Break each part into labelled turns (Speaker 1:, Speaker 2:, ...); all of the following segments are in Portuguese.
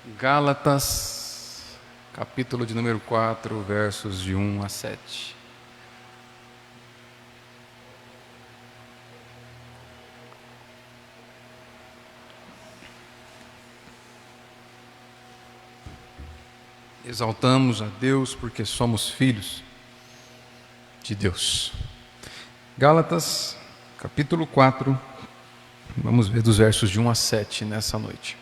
Speaker 1: Gálatas, capítulo de número 4, versos de 1 a 7. Exaltamos a Deus porque somos filhos de Deus. Gálatas, capítulo 4, vamos ver dos versos de 1 a 7 nessa noite.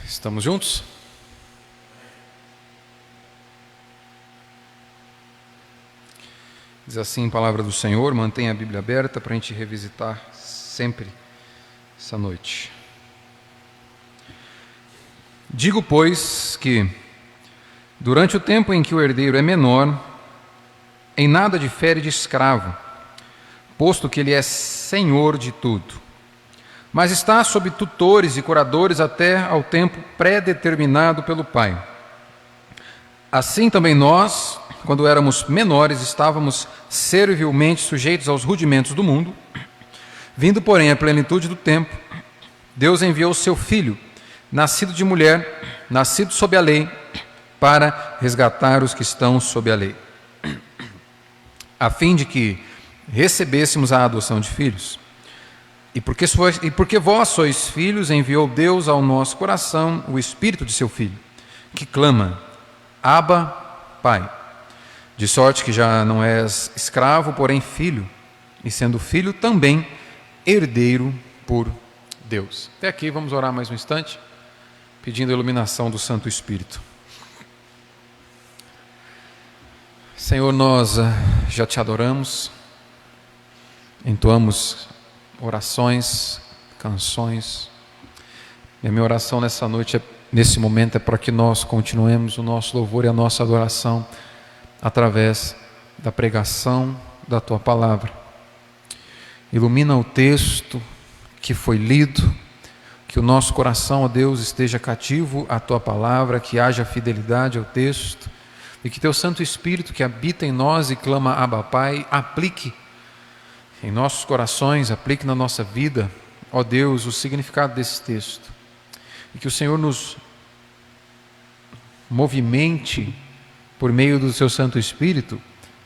Speaker 1: Estamos juntos? Diz assim a palavra do Senhor, mantenha a Bíblia aberta para a gente revisitar sempre essa noite. Digo, pois, que durante o tempo em que o herdeiro é menor, em nada difere de escravo, posto que ele é senhor de tudo, mas está sob tutores e curadores até ao tempo pré-determinado pelo Pai. Assim também nós, quando éramos menores, estávamos servilmente sujeitos aos rudimentos do mundo. Vindo, porém, à plenitude do tempo, Deus enviou o seu Filho, nascido de mulher, nascido sob a lei, para resgatar os que estão sob a lei, a fim de que recebêssemos a adoção de filhos. E porque vós sois filhos, enviou Deus ao nosso coração o Espírito de seu Filho, que clama, Abba, Pai. De sorte que já não és escravo, porém filho, e sendo filho também herdeiro por Deus. Até aqui, vamos orar mais um instante, pedindo a iluminação do Santo Espírito. Senhor, nós já te adoramos, entoamos orações, canções, e a minha oração nessa noite, nesse momento, é para que nós continuemos o nosso louvor e a nossa adoração através da pregação da Tua Palavra. Ilumina o texto que foi lido, que o nosso coração, ó Deus, esteja cativo à Tua Palavra, que haja fidelidade ao texto, e que Teu Santo Espírito, que habita em nós e clama Abba, Pai, aplique em nossos corações, aplique na nossa vida, ó Deus, o significado desse texto. E que o Senhor nos movimente, por meio do Seu Santo Espírito,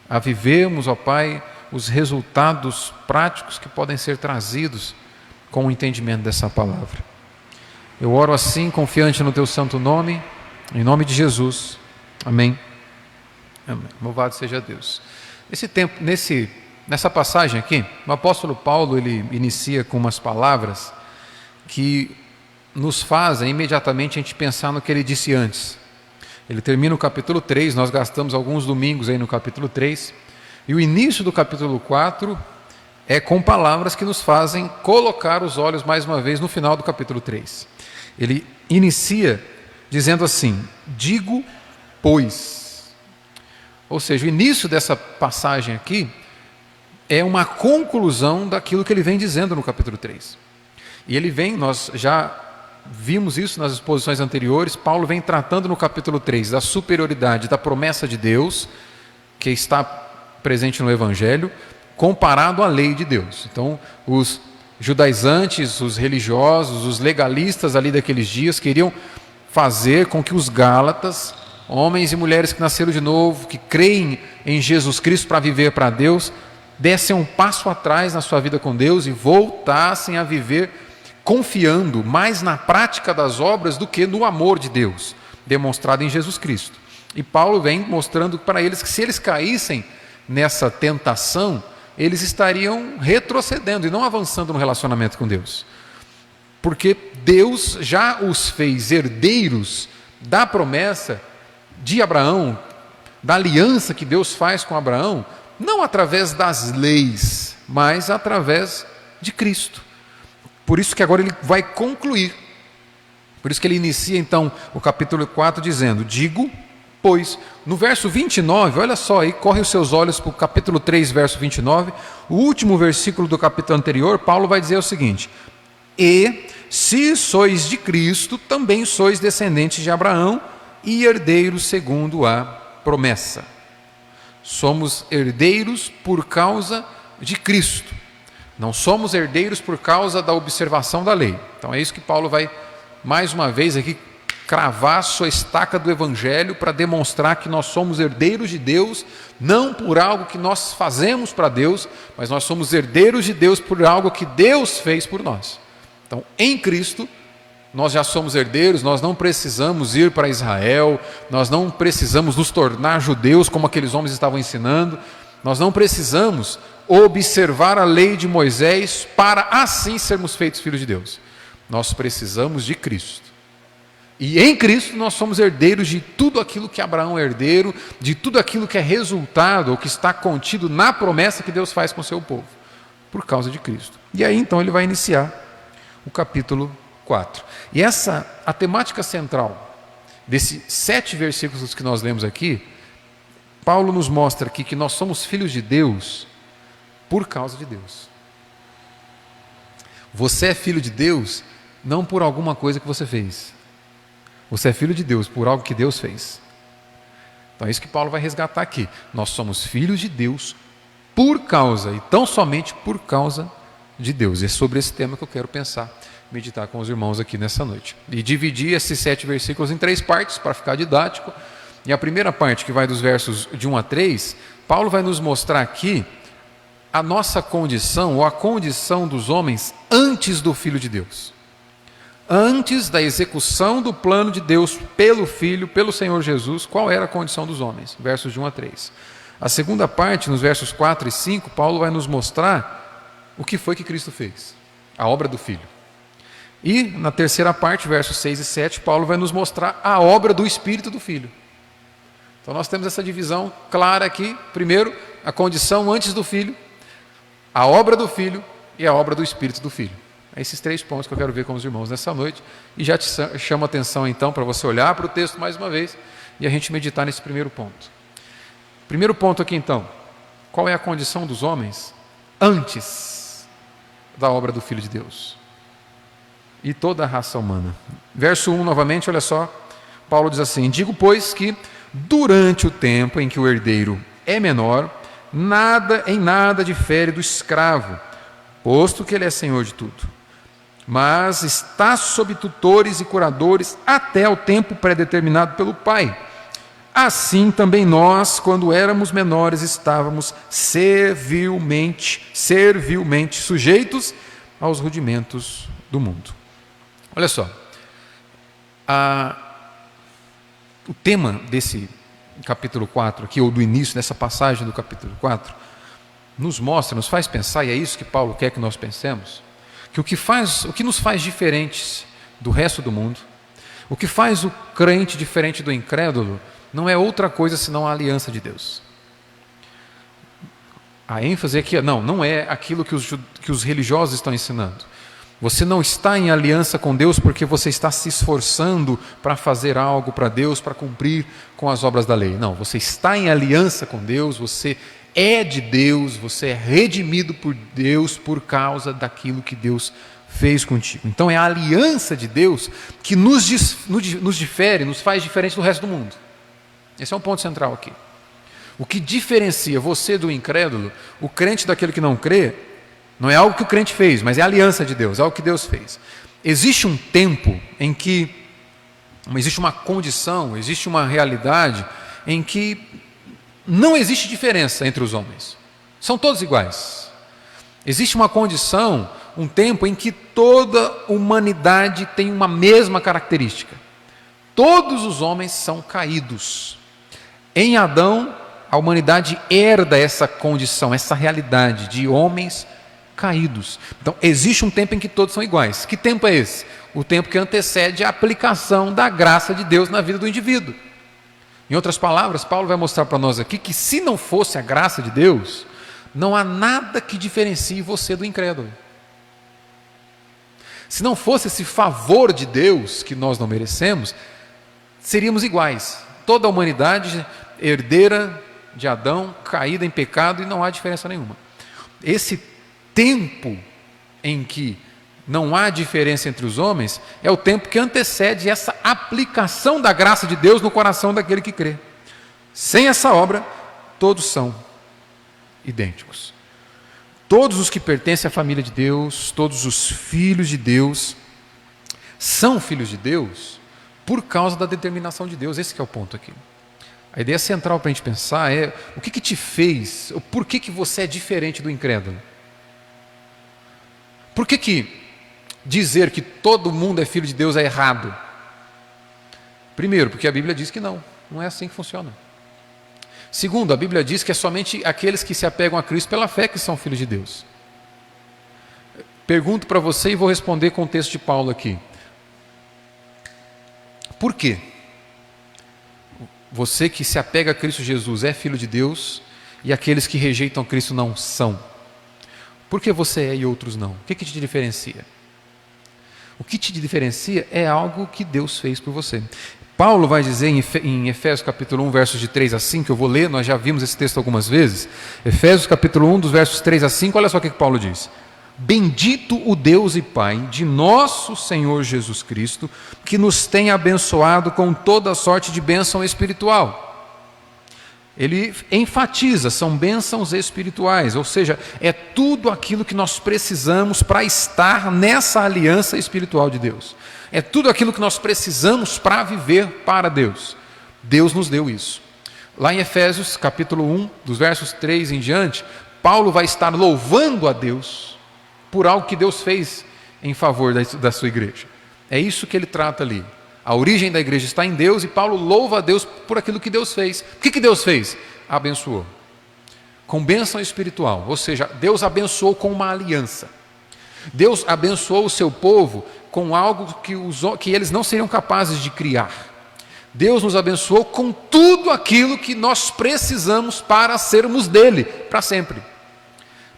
Speaker 1: a vivermos, ó Pai, os resultados práticos que podem ser trazidos com o entendimento dessa palavra. Eu oro assim, confiante no Teu santo nome, em nome de Jesus. Amém. Amém. Louvado seja Deus. Nessa passagem aqui, o apóstolo Paulo, ele inicia com umas palavras que nos fazem imediatamente a gente pensar no que ele disse antes. Ele termina o capítulo 3, nós gastamos alguns domingos aí no capítulo 3, e o início do capítulo 4 é com palavras que nos fazem colocar os olhos mais uma vez no final do capítulo 3. Ele inicia dizendo assim, digo, pois. Ou seja, o início dessa passagem aqui é uma conclusão daquilo que ele vem dizendo no capítulo 3. E ele vem, nós já vimos isso nas exposições anteriores, Paulo vem tratando no capítulo 3 da superioridade da promessa de Deus, que está presente no Evangelho, comparado à lei de Deus. Então, os judaizantes, os religiosos, os legalistas ali daqueles dias queriam fazer com que os gálatas, homens e mulheres que nasceram de novo, que creem em Jesus Cristo para viver para Deus, dessem um passo atrás na sua vida com Deus e voltassem a viver confiando mais na prática das obras do que no amor de Deus, demonstrado em Jesus Cristo. E Paulo vem mostrando para eles que se eles caíssem nessa tentação, eles estariam retrocedendo e não avançando no relacionamento com Deus. Porque Deus já os fez herdeiros da promessa de Abraão, da aliança que Deus faz com Abraão, não através das leis, mas através de Cristo. Por isso que agora ele vai concluir. Por isso que ele inicia então o capítulo 4 dizendo, digo, pois, no verso 29, olha só aí, corre os seus olhos para o capítulo 3, verso 29, o último versículo do capítulo anterior, Paulo vai dizer o seguinte, e se sois de Cristo, também sois descendentes de Abraão e herdeiros segundo a promessa. Somos herdeiros por causa de Cristo. Não somos herdeiros por causa da observação da lei. Então é isso que Paulo vai, mais uma vez aqui, cravar sua estaca do Evangelho para demonstrar que nós somos herdeiros de Deus, não por algo que nós fazemos para Deus, mas nós somos herdeiros de Deus por algo que Deus fez por nós. Então, em Cristo, nós já somos herdeiros, nós não precisamos ir para Israel, nós não precisamos nos tornar judeus como aqueles homens estavam ensinando, nós não precisamos observar a lei de Moisés para assim sermos feitos filhos de Deus. Nós precisamos de Cristo. E em Cristo nós somos herdeiros de tudo aquilo que Abraão é herdeiro, de tudo aquilo que é resultado ou que está contido na promessa que Deus faz com o seu povo, por causa de Cristo. E aí então ele vai iniciar o capítulo 4. E a temática central desses 7 versículos que nós lemos aqui, Paulo nos mostra aqui que nós somos filhos de Deus por causa de Deus. Você é filho de Deus não por alguma coisa que você fez. Você é filho de Deus por algo que Deus fez. Então é isso que Paulo vai resgatar aqui. Nós somos filhos de Deus por causa, e tão somente por causa de Deus. E é sobre esse tema que eu quero pensar, meditar com os irmãos aqui nessa noite. E dividir esses 7 versículos em 3 partes, para ficar didático. E a primeira parte, que vai dos versos de 1 a 3, Paulo vai nos mostrar aqui a nossa condição, ou a condição dos homens antes do Filho de Deus. Antes da execução do plano de Deus pelo Filho, pelo Senhor Jesus, qual era a condição dos homens? Versos de 1 a 3. A segunda parte, nos versos 4 e 5, Paulo vai nos mostrar o que foi que Cristo fez, a obra do Filho. E na terceira parte, versos 6 e 7, Paulo vai nos mostrar a obra do Espírito do Filho. Então nós temos essa divisão clara aqui. Primeiro, a condição antes do Filho, a obra do Filho e a obra do Espírito do Filho. É esses 3 pontos que eu quero ver com os irmãos nessa noite. E já te chamo a atenção então para você olhar para o texto mais uma vez e a gente meditar nesse primeiro ponto. Primeiro ponto aqui então, qual é a condição dos homens antes da obra do Filho de Deus? E toda a raça humana. Verso 1 novamente, olha só, Paulo diz assim: digo, pois, que durante o tempo em que o herdeiro é menor, em nada difere do escravo, posto que ele é senhor de tudo, mas está sob tutores e curadores até o tempo predeterminado pelo Pai. Assim também nós, quando éramos menores, estávamos servilmente sujeitos aos rudimentos do mundo. Olha só, o tema desse capítulo 4 aqui, ou do início dessa passagem do capítulo 4, nos faz pensar, e é isso que Paulo quer que nós pensemos, que o que nos faz diferentes do resto do mundo, o que faz o crente diferente do incrédulo, não é outra coisa senão a aliança de Deus. A ênfase aqui, não é aquilo que os religiosos estão ensinando. Você não está em aliança com Deus porque você está se esforçando para fazer algo para Deus, para cumprir com as obras da lei. Não, você está em aliança com Deus, você é de Deus, você é redimido por Deus por causa daquilo que Deus fez contigo. Então é a aliança de Deus que nos difere, nos faz diferente do resto do mundo. Esse é um ponto central aqui. O que diferencia você do incrédulo, o crente daquele que não crê, não é algo que o crente fez, mas é a aliança de Deus, é algo que Deus fez. Existe um tempo em que existe uma condição, existe uma realidade em que não existe diferença entre os homens. São todos iguais. Existe uma condição, um tempo em que toda humanidade tem uma mesma característica. Todos os homens são caídos. Em Adão, a humanidade herda essa condição, essa realidade de homens caídos. Então, existe um tempo em que todos são iguais. Que tempo é esse? O tempo que antecede a aplicação da graça de Deus na vida do indivíduo. Em outras palavras, Paulo vai mostrar para nós aqui que se não fosse a graça de Deus, não há nada que diferencie você do incrédulo. Se não fosse esse favor de Deus que nós não merecemos, seríamos iguais. Toda a humanidade herdeira de Adão, caída em pecado, e não há diferença nenhuma. Esse tempo em que não há diferença entre os homens é o tempo que antecede essa aplicação da graça de Deus no coração daquele que crê. Sem essa obra, todos são idênticos. todos os que pertencem à família de Deus, todos os filhos de Deus, são filhos de Deus por causa da determinação de Deus. Esse que é o ponto aqui. A ideia central para a gente pensar é o que te fez, ou por que você é diferente do incrédulo? Por que dizer que todo mundo é filho de Deus é errado? Primeiro, porque a Bíblia diz que não é assim que funciona. Segundo, a Bíblia diz que é somente aqueles que se apegam a Cristo pela fé que são filhos de Deus. Pergunto para você e vou responder com o texto de Paulo aqui. Por quê? Você que se apega a Cristo Jesus é filho de Deus e aqueles que rejeitam Cristo não são. Por que você é e outros não? O que te diferencia? O que te diferencia é algo que Deus fez por você. Paulo vai dizer em Efésios capítulo 1, versos de 3 a 5, eu vou ler, nós já vimos esse texto algumas vezes. Efésios capítulo 1, dos versos 3 a 5, olha só o que Paulo diz. Bendito o Deus e Pai de nosso Senhor Jesus Cristo, que nos tem abençoado com toda sorte de bênção espiritual. Ele enfatiza, são bênçãos espirituais, ou seja, é tudo aquilo que nós precisamos para estar nessa aliança espiritual de Deus. É tudo aquilo que nós precisamos para viver para Deus. Deus nos deu isso. Lá em Efésios capítulo 1, dos versos 3 em diante, Paulo vai estar louvando a Deus por algo que Deus fez em favor da sua igreja. É isso que ele trata ali. A origem da igreja está em Deus e Paulo louva a Deus por aquilo que Deus fez. O que Deus fez? Abençoou. Com bênção espiritual, ou seja, Deus abençoou com uma aliança. Deus abençoou o seu povo com algo que eles não seriam capazes de criar. Deus nos abençoou com tudo aquilo que nós precisamos para sermos dele, para sempre.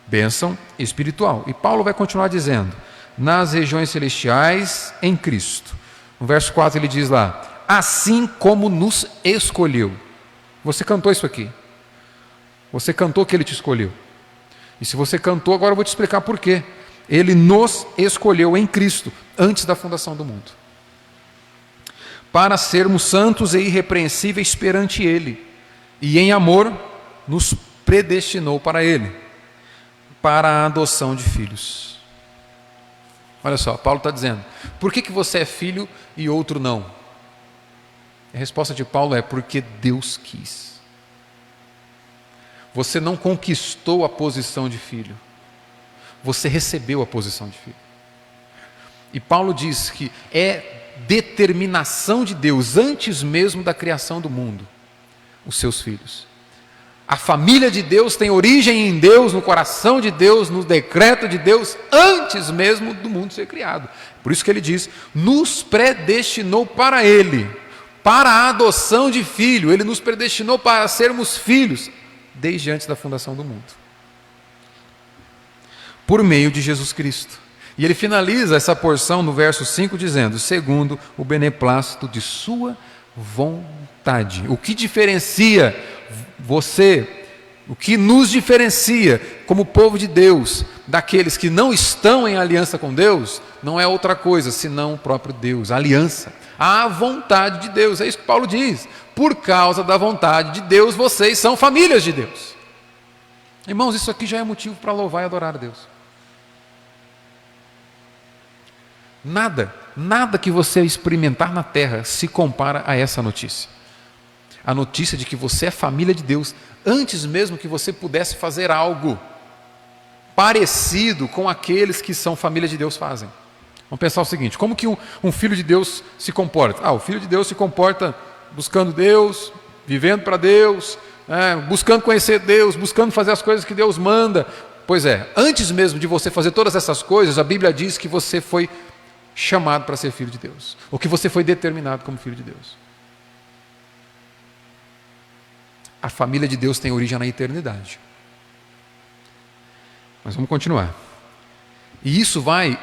Speaker 1: Bênção espiritual. E Paulo vai continuar dizendo, nas regiões celestiais em Cristo. No verso 4 ele diz lá, assim como nos escolheu. Você cantou isso aqui. Você cantou que ele te escolheu. E se você cantou, agora eu vou te explicar por quê. Ele nos escolheu em Cristo, antes da fundação do mundo, para sermos santos e irrepreensíveis perante Ele, e em amor nos predestinou para Ele, para a adoção de filhos. Olha só, Paulo está dizendo, por que você é filho e outro não? A resposta de Paulo é, porque Deus quis. Você não conquistou a posição de filho, você recebeu a posição de filho. E Paulo diz que é determinação de Deus, antes mesmo da criação do mundo, os seus filhos. A família de Deus tem origem em Deus, no coração de Deus, no decreto de Deus, antes mesmo do mundo ser criado. Por isso que ele diz, nos predestinou para Ele, para a adoção de filho. Ele nos predestinou para sermos filhos, desde antes da fundação do mundo. Por meio de Jesus Cristo. E ele finaliza essa porção no verso 5 dizendo, segundo o beneplácito de sua vontade. O que diferencia você, o que nos diferencia como povo de Deus, daqueles que não estão em aliança com Deus, não é outra coisa senão o próprio Deus, a aliança, a vontade de Deus. É isso que Paulo diz, por causa da vontade de Deus, vocês são famílias de Deus. Irmãos, isso aqui já é motivo para louvar e adorar a Deus. Nada que você experimentar na terra se compara a essa notícia. A notícia de que você é família de Deus, antes mesmo que você pudesse fazer algo parecido com aqueles que são família de Deus fazem. Vamos pensar o seguinte, como que um filho de Deus se comporta? O filho de Deus se comporta buscando Deus, vivendo para Deus, buscando conhecer Deus, buscando fazer as coisas que Deus manda. Pois é, antes mesmo de você fazer todas essas coisas, a Bíblia diz que você foi chamado para ser filho de Deus, ou que você foi determinado como filho de Deus. A família de Deus tem origem na eternidade. Mas vamos continuar. E isso vai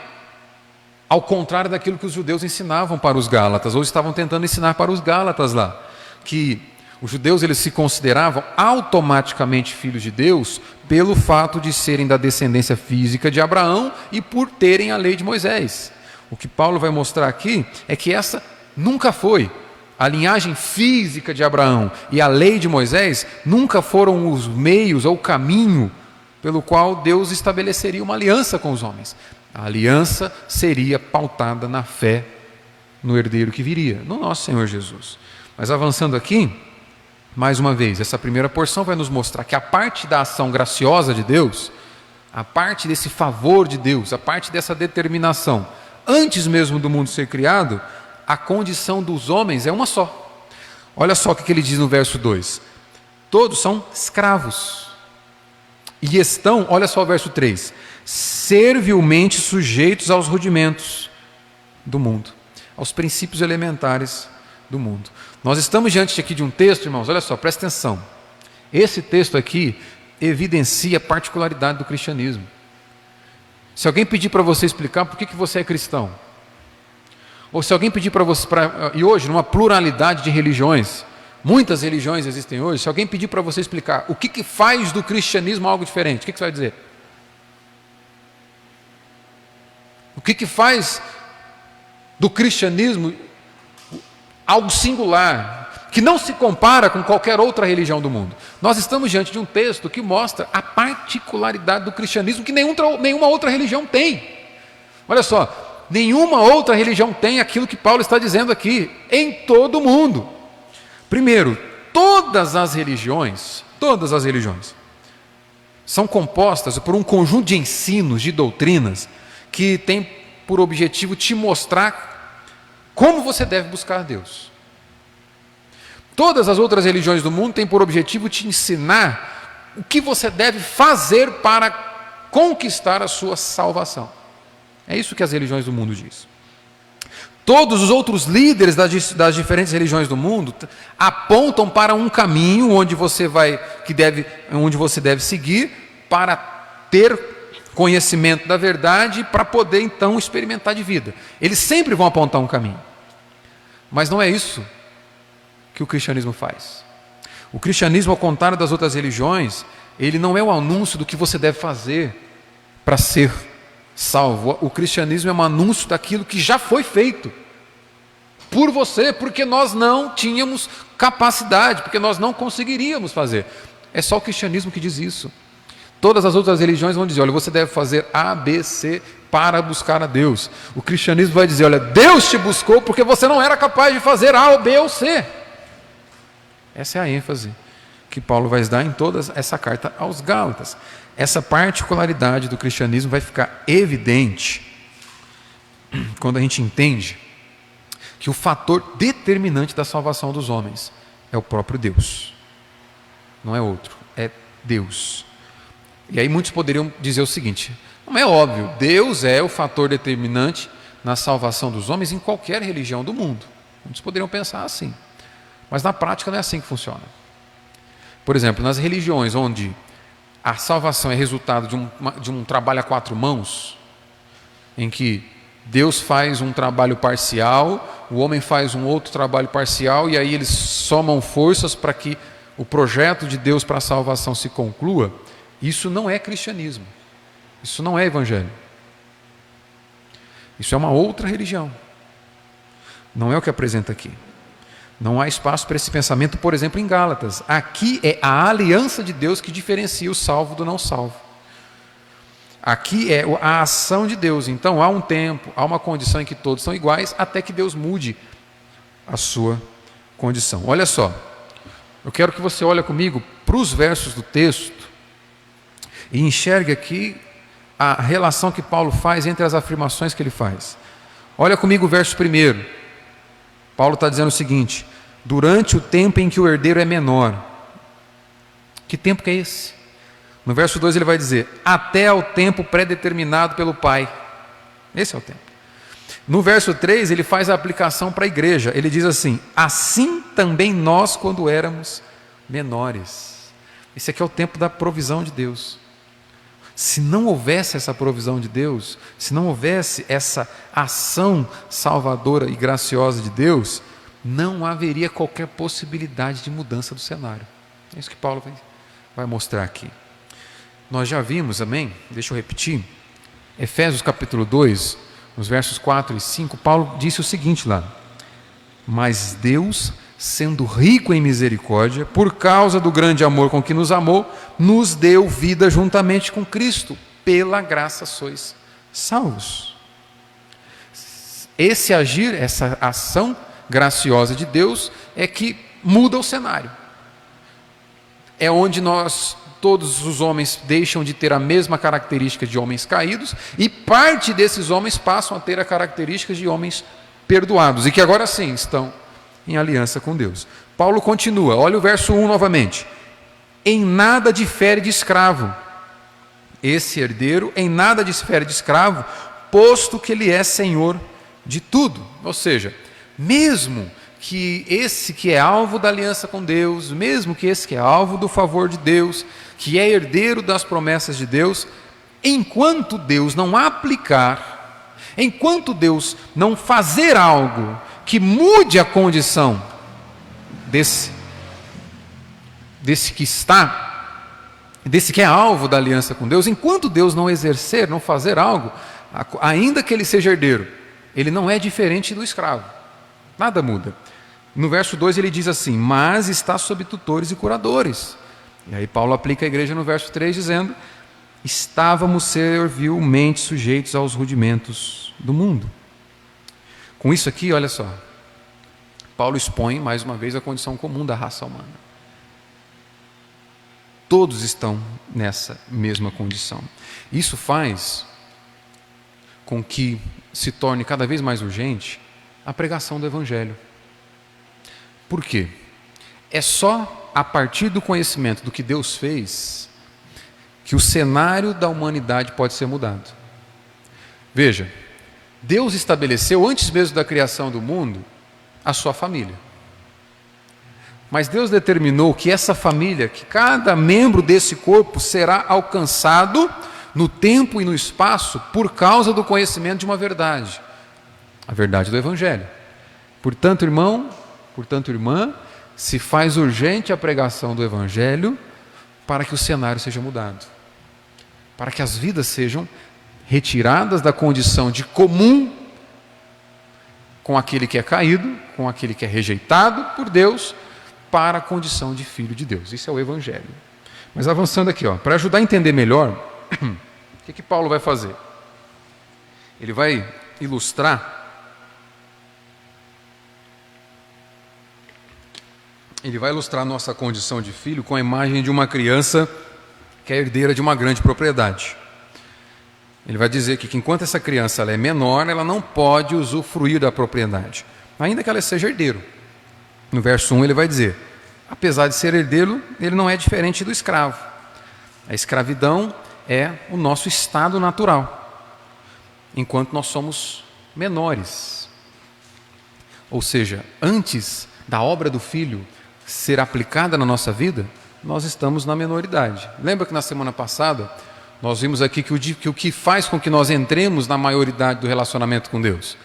Speaker 1: ao contrário daquilo que os judeus ensinavam para os Gálatas, ou estavam tentando ensinar para os Gálatas lá, que os judeus eles se consideravam automaticamente filhos de Deus pelo fato de serem da descendência física de Abraão e por terem a lei de Moisés. O que Paulo vai mostrar aqui é que essa nunca foi. A linhagem física de Abraão e a lei de Moisés nunca foram os meios ou o caminho pelo qual Deus estabeleceria uma aliança com os homens. A aliança seria pautada na fé no herdeiro que viria, no nosso Senhor Jesus. Mas avançando aqui, mais uma vez, essa primeira porção vai nos mostrar que a parte da ação graciosa de Deus, a parte desse favor de Deus, a parte dessa determinação, antes mesmo do mundo ser criado, a condição dos homens é uma só. Olha só o que ele diz no verso 2: todos são escravos e estão, olha só o verso 3, servilmente sujeitos aos rudimentos do mundo, aos princípios elementares do mundo. Nós estamos diante aqui de um texto, irmãos, olha só, presta atenção. Esse texto aqui evidencia a particularidade do cristianismo. Se alguém pedir para você explicar por que você é cristão, ou se alguém pedir para você, e hoje, numa pluralidade de religiões, muitas religiões existem hoje, se alguém pedir para você explicar o que faz do cristianismo algo diferente, o que você vai dizer? O que faz do cristianismo algo singular, que não se compara com qualquer outra religião do mundo? Nós estamos diante de um texto que mostra a particularidade do cristianismo que nenhuma outra religião tem. Olha só, nenhuma outra religião tem aquilo que Paulo está dizendo aqui, em todo o mundo. Primeiro, todas as religiões são compostas por um conjunto de ensinos, de doutrinas, que tem por objetivo te mostrar como você deve buscar a Deus. Todas as outras religiões do mundo têm por objetivo te ensinar o que você deve fazer para conquistar a sua salvação. É isso que as religiões do mundo dizem. Todos os outros líderes das diferentes religiões do mundo apontam para um caminho onde você deve seguir para ter conhecimento da verdade, para poder então experimentar de vida. Eles sempre vão apontar um caminho. Mas não é isso que o cristianismo faz. O cristianismo, ao contrário das outras religiões, ele não é o anúncio do que você deve fazer para ser salvo. O cristianismo é um anúncio daquilo que já foi feito por você, porque nós não tínhamos capacidade, porque nós não conseguiríamos fazer. É só o cristianismo que diz isso. Todas as outras religiões vão dizer, olha, você deve fazer A, B, C para buscar a Deus. O cristianismo vai dizer, olha, Deus te buscou porque você não era capaz de fazer A, ou B ou C. Essa é a ênfase que Paulo vai dar em toda essa carta aos Gálatas. Essa particularidade do cristianismo vai ficar evidente quando a gente entende que o fator determinante da salvação dos homens é o próprio Deus. Não é outro, é Deus. E aí muitos poderiam dizer o seguinte, não é óbvio, Deus é o fator determinante na salvação dos homens em qualquer religião do mundo. Muitos poderiam pensar assim, mas na prática não é assim que funciona. Por exemplo, nas religiões onde a salvação é resultado de um trabalho a quatro mãos, em que Deus faz um trabalho parcial, o homem faz um outro trabalho parcial, e aí eles somam forças para que o projeto de Deus para a salvação se conclua. Isso não é cristianismo, isso não é evangelho, isso é uma outra religião, não é o que apresenta aqui. Não há espaço para esse pensamento, por exemplo, em Gálatas. Aqui é a aliança de Deus que diferencia o salvo do não salvo. Aqui é a ação de Deus. Então há um tempo, há uma condição em que todos são iguais, até que Deus mude a sua condição. Olha só, eu quero que você olhe comigo para os versos do texto e enxergue aqui a relação que Paulo faz entre as afirmações que ele faz. Olha comigo o verso 1. Paulo está dizendo o seguinte, durante o tempo em que o herdeiro é menor. Que tempo que é esse? No verso 2 ele vai dizer, até ao tempo pré-determinado pelo Pai. Esse é o tempo. No verso 3 ele faz a aplicação para a igreja. Ele diz assim, assim também nós quando éramos menores. Esse aqui é o tempo da provisão de Deus. Se não houvesse essa provisão de Deus, se não houvesse essa ação salvadora e graciosa de Deus, não haveria qualquer possibilidade de mudança do cenário. É isso que Paulo vai mostrar aqui. Nós já vimos, amém? Deixa eu repetir. Efésios capítulo 2, nos versos 4 e 5, Paulo disse o seguinte lá. Mas Deus sendo rico em misericórdia, por causa do grande amor com que nos amou, nos deu vida juntamente com Cristo. Pela graça sois salvos. Esse agir, essa ação graciosa de Deus é que muda o cenário. É onde todos os homens deixam de ter a mesma característica de homens caídos e parte desses homens passam a ter a característica de homens perdoados e que agora sim estão em aliança com Deus. Paulo continua, olha o verso 1 novamente. Em nada difere de escravo. Esse herdeiro em nada difere de escravo, posto que ele é senhor de tudo. Ou seja, mesmo que esse que é alvo da aliança com Deus, mesmo que esse que é alvo do favor de Deus, que é herdeiro das promessas de Deus, enquanto Deus não aplicar, enquanto Deus não fazer algo que mude a condição desse que é alvo da aliança com Deus, enquanto Deus não exercer, não fazer algo, ainda que ele seja herdeiro, ele não é diferente do escravo, nada muda. No verso 2 ele diz assim, mas está sob tutores e curadores. E aí Paulo aplica a igreja no verso 3 dizendo, estávamos servilmente sujeitos aos rudimentos do mundo. Com isso aqui, olha só, Paulo expõe mais uma vez a condição comum da raça humana. Todos estão nessa mesma condição. Isso faz com que se torne cada vez mais urgente a pregação do Evangelho. Por quê? É só a partir do conhecimento do que Deus fez que o cenário da humanidade pode ser mudado. Veja, Deus estabeleceu antes mesmo da criação do mundo a sua família. Mas Deus determinou que essa família, que cada membro desse corpo será alcançado no tempo e no espaço por causa do conhecimento de uma verdade, a verdade do Evangelho. Portanto, irmão, portanto, irmã, se faz urgente a pregação do Evangelho para que o cenário seja mudado, para que as vidas sejam retiradas da condição de comum com aquele que é caído, com aquele que é rejeitado por Deus, para a condição de filho de Deus. Isso é o Evangelho. Mas avançando aqui, para ajudar a entender melhor, o que Paulo vai fazer? Ele vai ilustrar a nossa condição de filho com a imagem de uma criança que é herdeira de uma grande propriedade. Ele vai dizer que enquanto essa criança ela é menor, ela não pode usufruir da propriedade, ainda que ela seja herdeiro. No verso 1 ele vai dizer, apesar de ser herdeiro, ele não é diferente do escravo. A escravidão é o nosso estado natural, enquanto nós somos menores. Ou seja, antes da obra do Filho ser aplicada na nossa vida, nós estamos na menoridade. Lembra que na semana passada nós vimos aqui que o que faz com que nós entremos na maioridade do relacionamento com Deus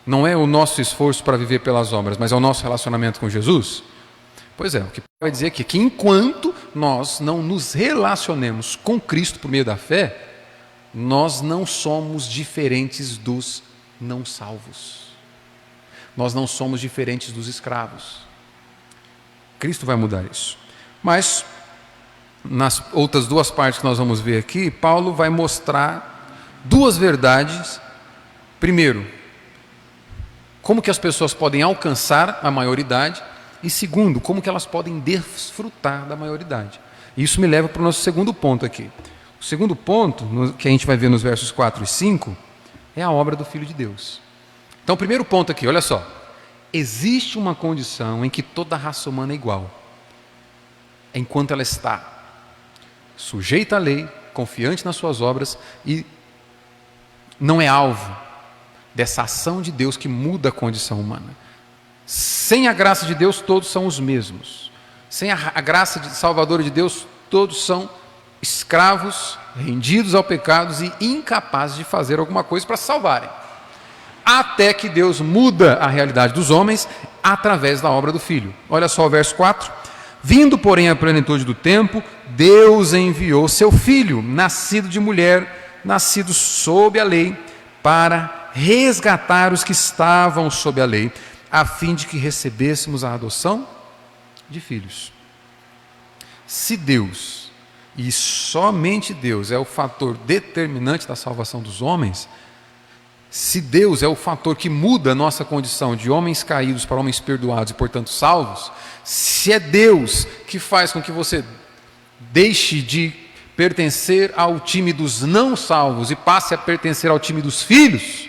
Speaker 1: não é o nosso esforço para viver pelas obras, mas é o nosso relacionamento com Jesus? Pois é, o que vai dizer aqui é que enquanto nós não nos relacionemos com Cristo por meio da fé, nós não somos diferentes dos não salvos. Nós não somos diferentes dos escravos. Cristo vai mudar isso. Mas, nas outras duas partes que nós vamos ver aqui, Paulo vai mostrar duas verdades. Primeiro, como que as pessoas podem alcançar a maioridade, e segundo, como que elas podem desfrutar da maioridade. Isso me leva para o nosso segundo ponto aqui. O segundo ponto, que a gente vai ver nos versos 4 e 5, é a obra do Filho de Deus. Então, o primeiro ponto aqui, olha só. Existe uma condição em que toda a raça humana é igual, enquanto ela está sujeita à lei, confiante nas suas obras e não é alvo dessa ação de Deus que muda a condição humana. Sem a graça de Deus, todos são os mesmos. Sem a graça salvadora de Deus, todos são escravos, rendidos ao pecado e incapazes de fazer alguma coisa para se salvarem. Até que Deus muda a realidade dos homens através da obra do Filho. Olha só o verso 4. Vindo, porém, à plenitude do tempo, Deus enviou seu Filho, nascido de mulher, nascido sob a lei, para resgatar os que estavam sob a lei, a fim de que recebêssemos a adoção de filhos. Se Deus, e somente Deus, é o fator determinante da salvação dos homens, se Deus é o fator que muda a nossa condição de homens caídos para homens perdoados e, portanto, salvos, se é Deus que faz com que você deixe de pertencer ao time dos não salvos e passe a pertencer ao time dos filhos,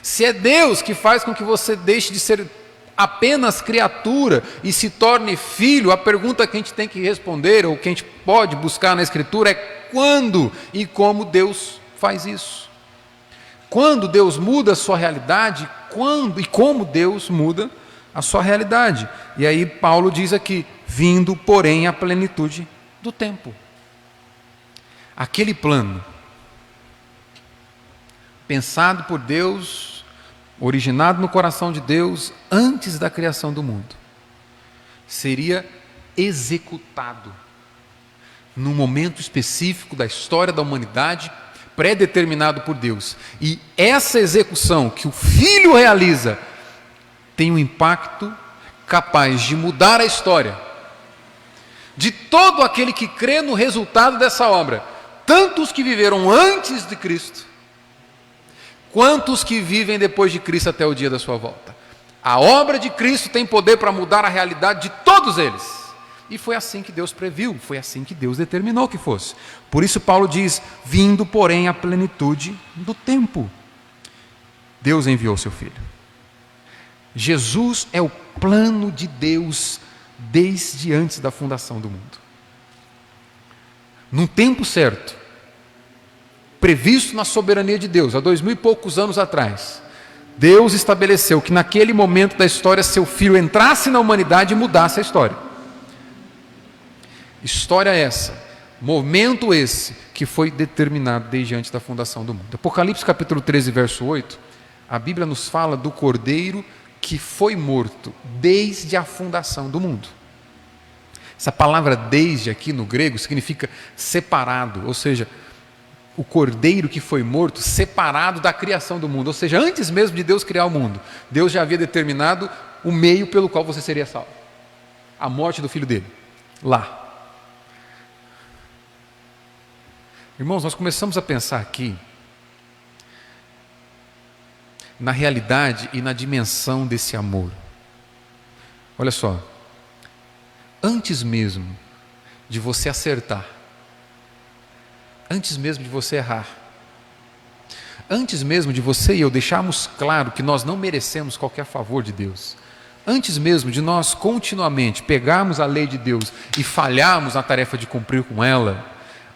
Speaker 1: se é Deus que faz com que você deixe de ser apenas criatura e se torne filho, a pergunta que a gente tem que responder, ou que a gente pode buscar na Escritura, é quando e como Deus faz isso. Quando Deus muda a sua realidade, quando e como Deus muda a sua realidade. E aí Paulo diz aqui, vindo, porém, à plenitude do tempo. Aquele plano, pensado por Deus, originado no coração de Deus, antes da criação do mundo, seria executado num momento específico da história da humanidade, pré-determinado por Deus. E essa execução que o Filho realiza tem um impacto capaz de mudar a história de todo aquele que crê no resultado dessa obra, tanto os que viveram antes de Cristo, quanto os que vivem depois de Cristo até o dia da sua volta. A obra de Cristo tem poder para mudar a realidade de todos eles. E foi assim que Deus previu, foi assim que Deus determinou que fosse. Por isso Paulo diz, vindo porém à plenitude do tempo. Deus enviou seu Filho. Jesus é o plano de Deus desde antes da fundação do mundo. Num tempo certo, previsto na soberania de Deus, há 2000 e poucos anos atrás, Deus estabeleceu que naquele momento da história seu Filho entrasse na humanidade e mudasse a história. História essa, momento esse, que foi determinado desde antes da fundação do mundo. Apocalipse capítulo 13, verso 8, a Bíblia nos fala do Cordeiro que foi morto desde a fundação do mundo. Essa palavra desde aqui no grego significa separado, ou seja, o Cordeiro que foi morto separado da criação do mundo, ou seja, antes mesmo de Deus criar o mundo, Deus já havia determinado o meio pelo qual você seria salvo. A morte do Filho dele, lá. Irmãos, nós começamos a pensar aqui na realidade e na dimensão desse amor. Olha só, antes mesmo de você acertar, antes mesmo de você errar, antes mesmo de você e eu deixarmos claro que nós não merecemos qualquer favor de Deus, antes mesmo de nós continuamente pegarmos a lei de Deus e falharmos na tarefa de cumprir com ela,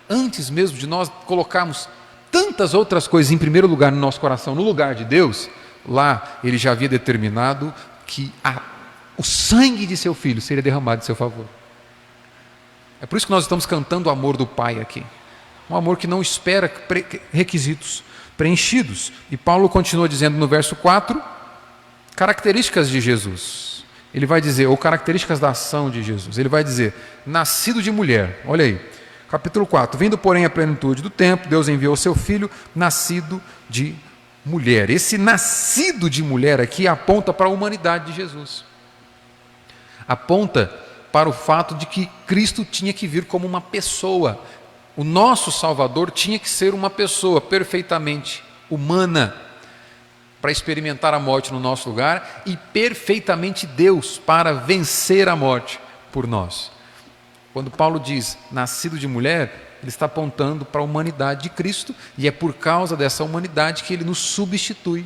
Speaker 1: antes mesmo de nós colocarmos tantas outras coisas em primeiro lugar no nosso coração, no lugar de Deus, lá Ele já havia determinado que o sangue de seu Filho seria derramado em seu favor. É por isso que nós estamos cantando o amor do Pai aqui. Um amor que não espera requisitos preenchidos. E Paulo continua dizendo no verso 4, características de Jesus. Ele vai dizer, ou características da ação de Jesus. Ele vai dizer, nascido de mulher. Olha aí. Capítulo 4, vindo porém à plenitude do tempo, Deus enviou seu Filho, nascido de mulher. Esse nascido de mulher aqui aponta para a humanidade de Jesus. Aponta para o fato de que Cristo tinha que vir como uma pessoa. O nosso Salvador tinha que ser uma pessoa perfeitamente humana, para experimentar a morte no nosso lugar, e perfeitamente Deus, para vencer a morte por nós. Quando Paulo diz nascido de mulher, ele está apontando para a humanidade de Cristo, e é por causa dessa humanidade que ele nos substitui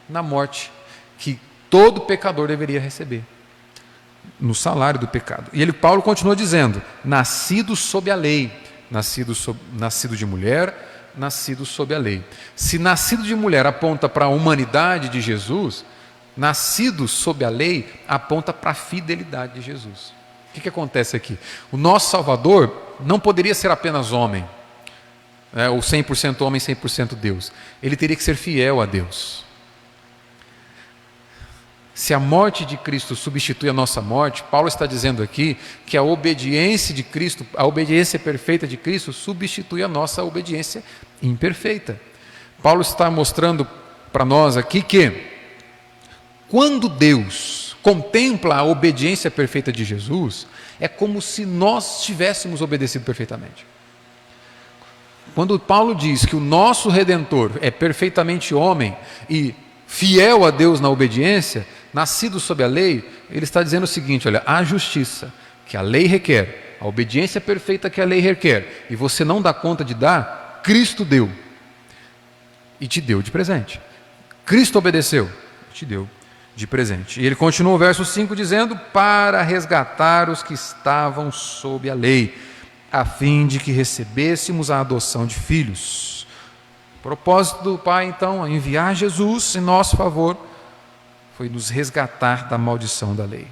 Speaker 1: na morte que todo pecador deveria receber, no salário do pecado. E Paulo continua dizendo, nascido sob a lei, nascido de mulher, nascido sob a lei. Se nascido de mulher aponta para a humanidade de Jesus, nascido sob a lei aponta para a fidelidade de Jesus. O que acontece aqui? O nosso Salvador não poderia ser apenas homem, ou 100% homem, 100% Deus. Ele teria que ser fiel a Deus. Se a morte de Cristo substitui a nossa morte, Paulo está dizendo aqui que a obediência de Cristo, a obediência perfeita de Cristo, substitui a nossa obediência imperfeita. Paulo está mostrando para nós aqui que quando Deus contempla a obediência perfeita de Jesus, é como se nós tivéssemos obedecido perfeitamente. Quando Paulo diz que o nosso Redentor é perfeitamente homem e fiel a Deus na obediência, nascido sob a lei, ele está dizendo o seguinte: olha, a justiça que a lei requer, a obediência perfeita que a lei requer, e você não dá conta de dar, Cristo deu. E te deu de presente. Cristo obedeceu, te deu de presente. E ele continua o verso 5 dizendo: para resgatar os que estavam sob a lei, a fim de que recebêssemos a adoção de filhos. O propósito do Pai, então, a enviar Jesus em nosso favor, foi nos resgatar da maldição da lei,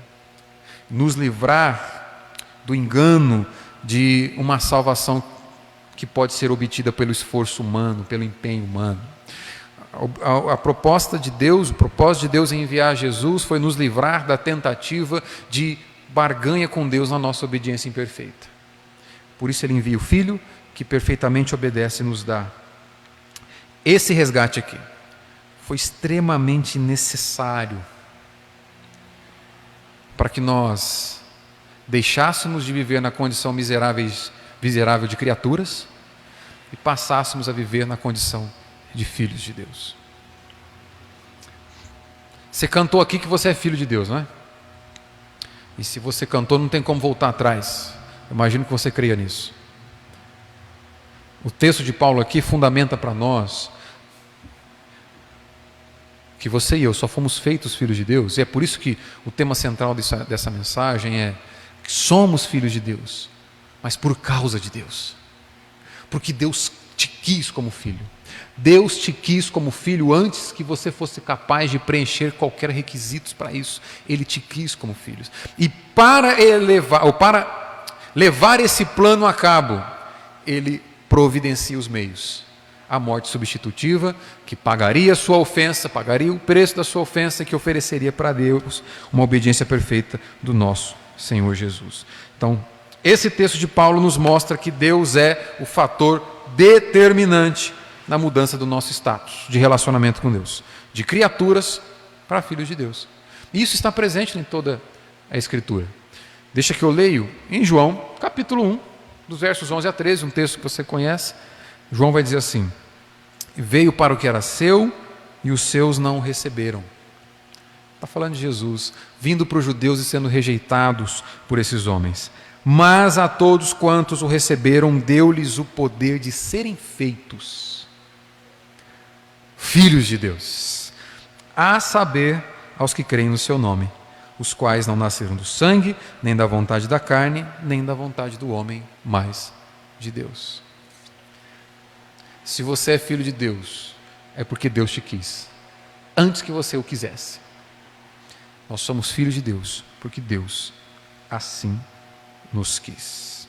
Speaker 1: nos livrar do engano de uma salvação que pode ser obtida pelo esforço humano, pelo empenho humano. A proposta de Deus, o propósito de Deus em enviar Jesus foi nos livrar da tentativa de barganha com Deus na nossa obediência imperfeita. Por isso ele envia o Filho, que perfeitamente obedece e nos dá. Esse resgate aqui foi extremamente necessário para que nós deixássemos de viver na condição miserável de criaturas e passássemos a viver na condição de filhos de Deus. Você cantou aqui que você é filho de Deus, não é? E se você cantou, não tem como voltar atrás. Eu imagino que você creia nisso. O texto de Paulo aqui fundamenta para nós que você e eu só fomos feitos filhos de Deus, e é por isso que o tema central dessa mensagem é que somos filhos de Deus, mas por causa de Deus, porque Deus te quis como filho. Deus te quis como filho antes que você fosse capaz de preencher qualquer requisito para isso. Ele te quis como filho. E para levar esse plano a cabo, Ele providencia os meios. A morte substitutiva, que pagaria a sua ofensa, pagaria o preço da sua ofensa, que ofereceria para Deus uma obediência perfeita do nosso Senhor Jesus. Então, esse texto de Paulo nos mostra que Deus é o fator determinante na mudança do nosso status de relacionamento com Deus, de criaturas para filhos de Deus. E isso está presente em toda a Escritura. Deixa que eu leio em João, capítulo 1, dos versos 11 a 13, um texto que você conhece. João vai dizer assim: veio para o que era seu e os seus não o receberam. Está falando de Jesus, vindo para os judeus e sendo rejeitados por esses homens. Mas a todos quantos o receberam, deu-lhes o poder de serem feitos filhos de Deus, a saber, aos que creem no seu nome, os quais não nasceram do sangue, nem da vontade da carne, nem da vontade do homem, mas de Deus. Se você é filho de Deus, é porque Deus te quis, antes que você o quisesse. Nós somos filhos de Deus, porque Deus assim nos quis.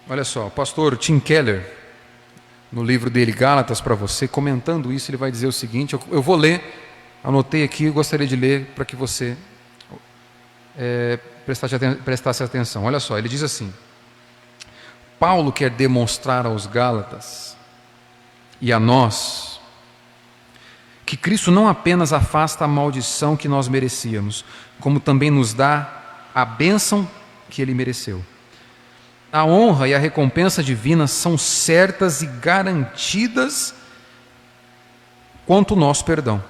Speaker 1: Olha só, o pastor Tim Keller, no livro dele Gálatas para você, comentando isso, ele vai dizer o seguinte, eu vou ler, anotei aqui, eu gostaria de ler para que você prestasse atenção. Olha só, ele diz assim: Paulo quer demonstrar aos Gálatas e a nós que Cristo não apenas afasta a maldição que nós merecíamos, como também nos dá a bênção que ele mereceu. A honra e a recompensa divina são certas e garantidas quanto o nosso perdão.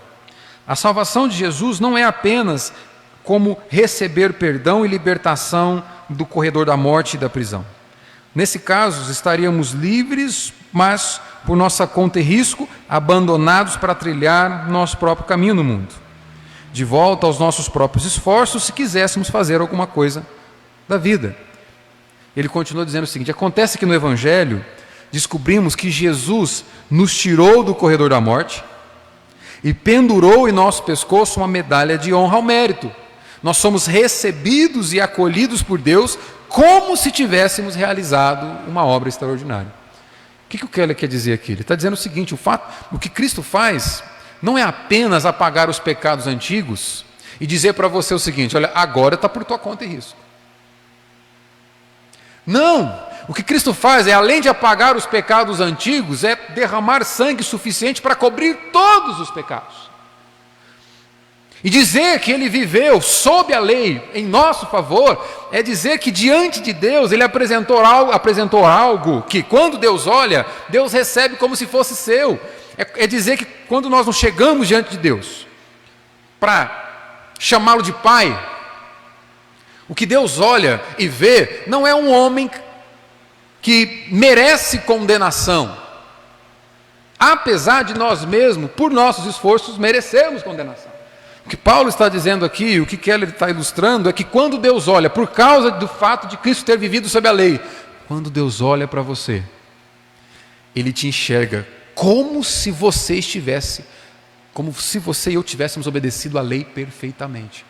Speaker 1: A salvação de Jesus não é apenas como receber perdão e libertação do corredor da morte e da prisão. Nesse caso, estaríamos livres, mas por nossa conta e risco, abandonados para trilhar nosso próprio caminho no mundo, de volta aos nossos próprios esforços, se quiséssemos fazer alguma coisa da vida. Ele continua dizendo o seguinte: acontece que no Evangelho descobrimos que Jesus nos tirou do corredor da morte e pendurou em nosso pescoço uma medalha de honra ao mérito. Nós somos recebidos e acolhidos por Deus como se tivéssemos realizado uma obra extraordinária. O que o Keller quer dizer aqui? Ele está dizendo o seguinte: o que Cristo faz não é apenas apagar os pecados antigos e dizer para você o seguinte: olha, agora está por tua conta e risco. Não, o que Cristo faz é, além de apagar os pecados antigos, é derramar sangue suficiente para cobrir todos os pecados. E dizer que ele viveu sob a lei, em nosso favor, é dizer que diante de Deus ele apresentou algo que, quando Deus olha, Deus recebe como se fosse seu. É dizer que quando nós nos chegamos diante de Deus para chamá-lo de Pai, o que Deus olha e vê não é um homem que merece condenação, apesar de nós mesmos, por nossos esforços, merecermos condenação. O que Paulo está dizendo aqui, o que Keller está ilustrando, é que quando Deus olha, por causa do fato de Cristo ter vivido sob a lei, quando Deus olha para você, Ele te enxerga como se você estivesse, como se você e eu tivéssemos obedecido a lei perfeitamente.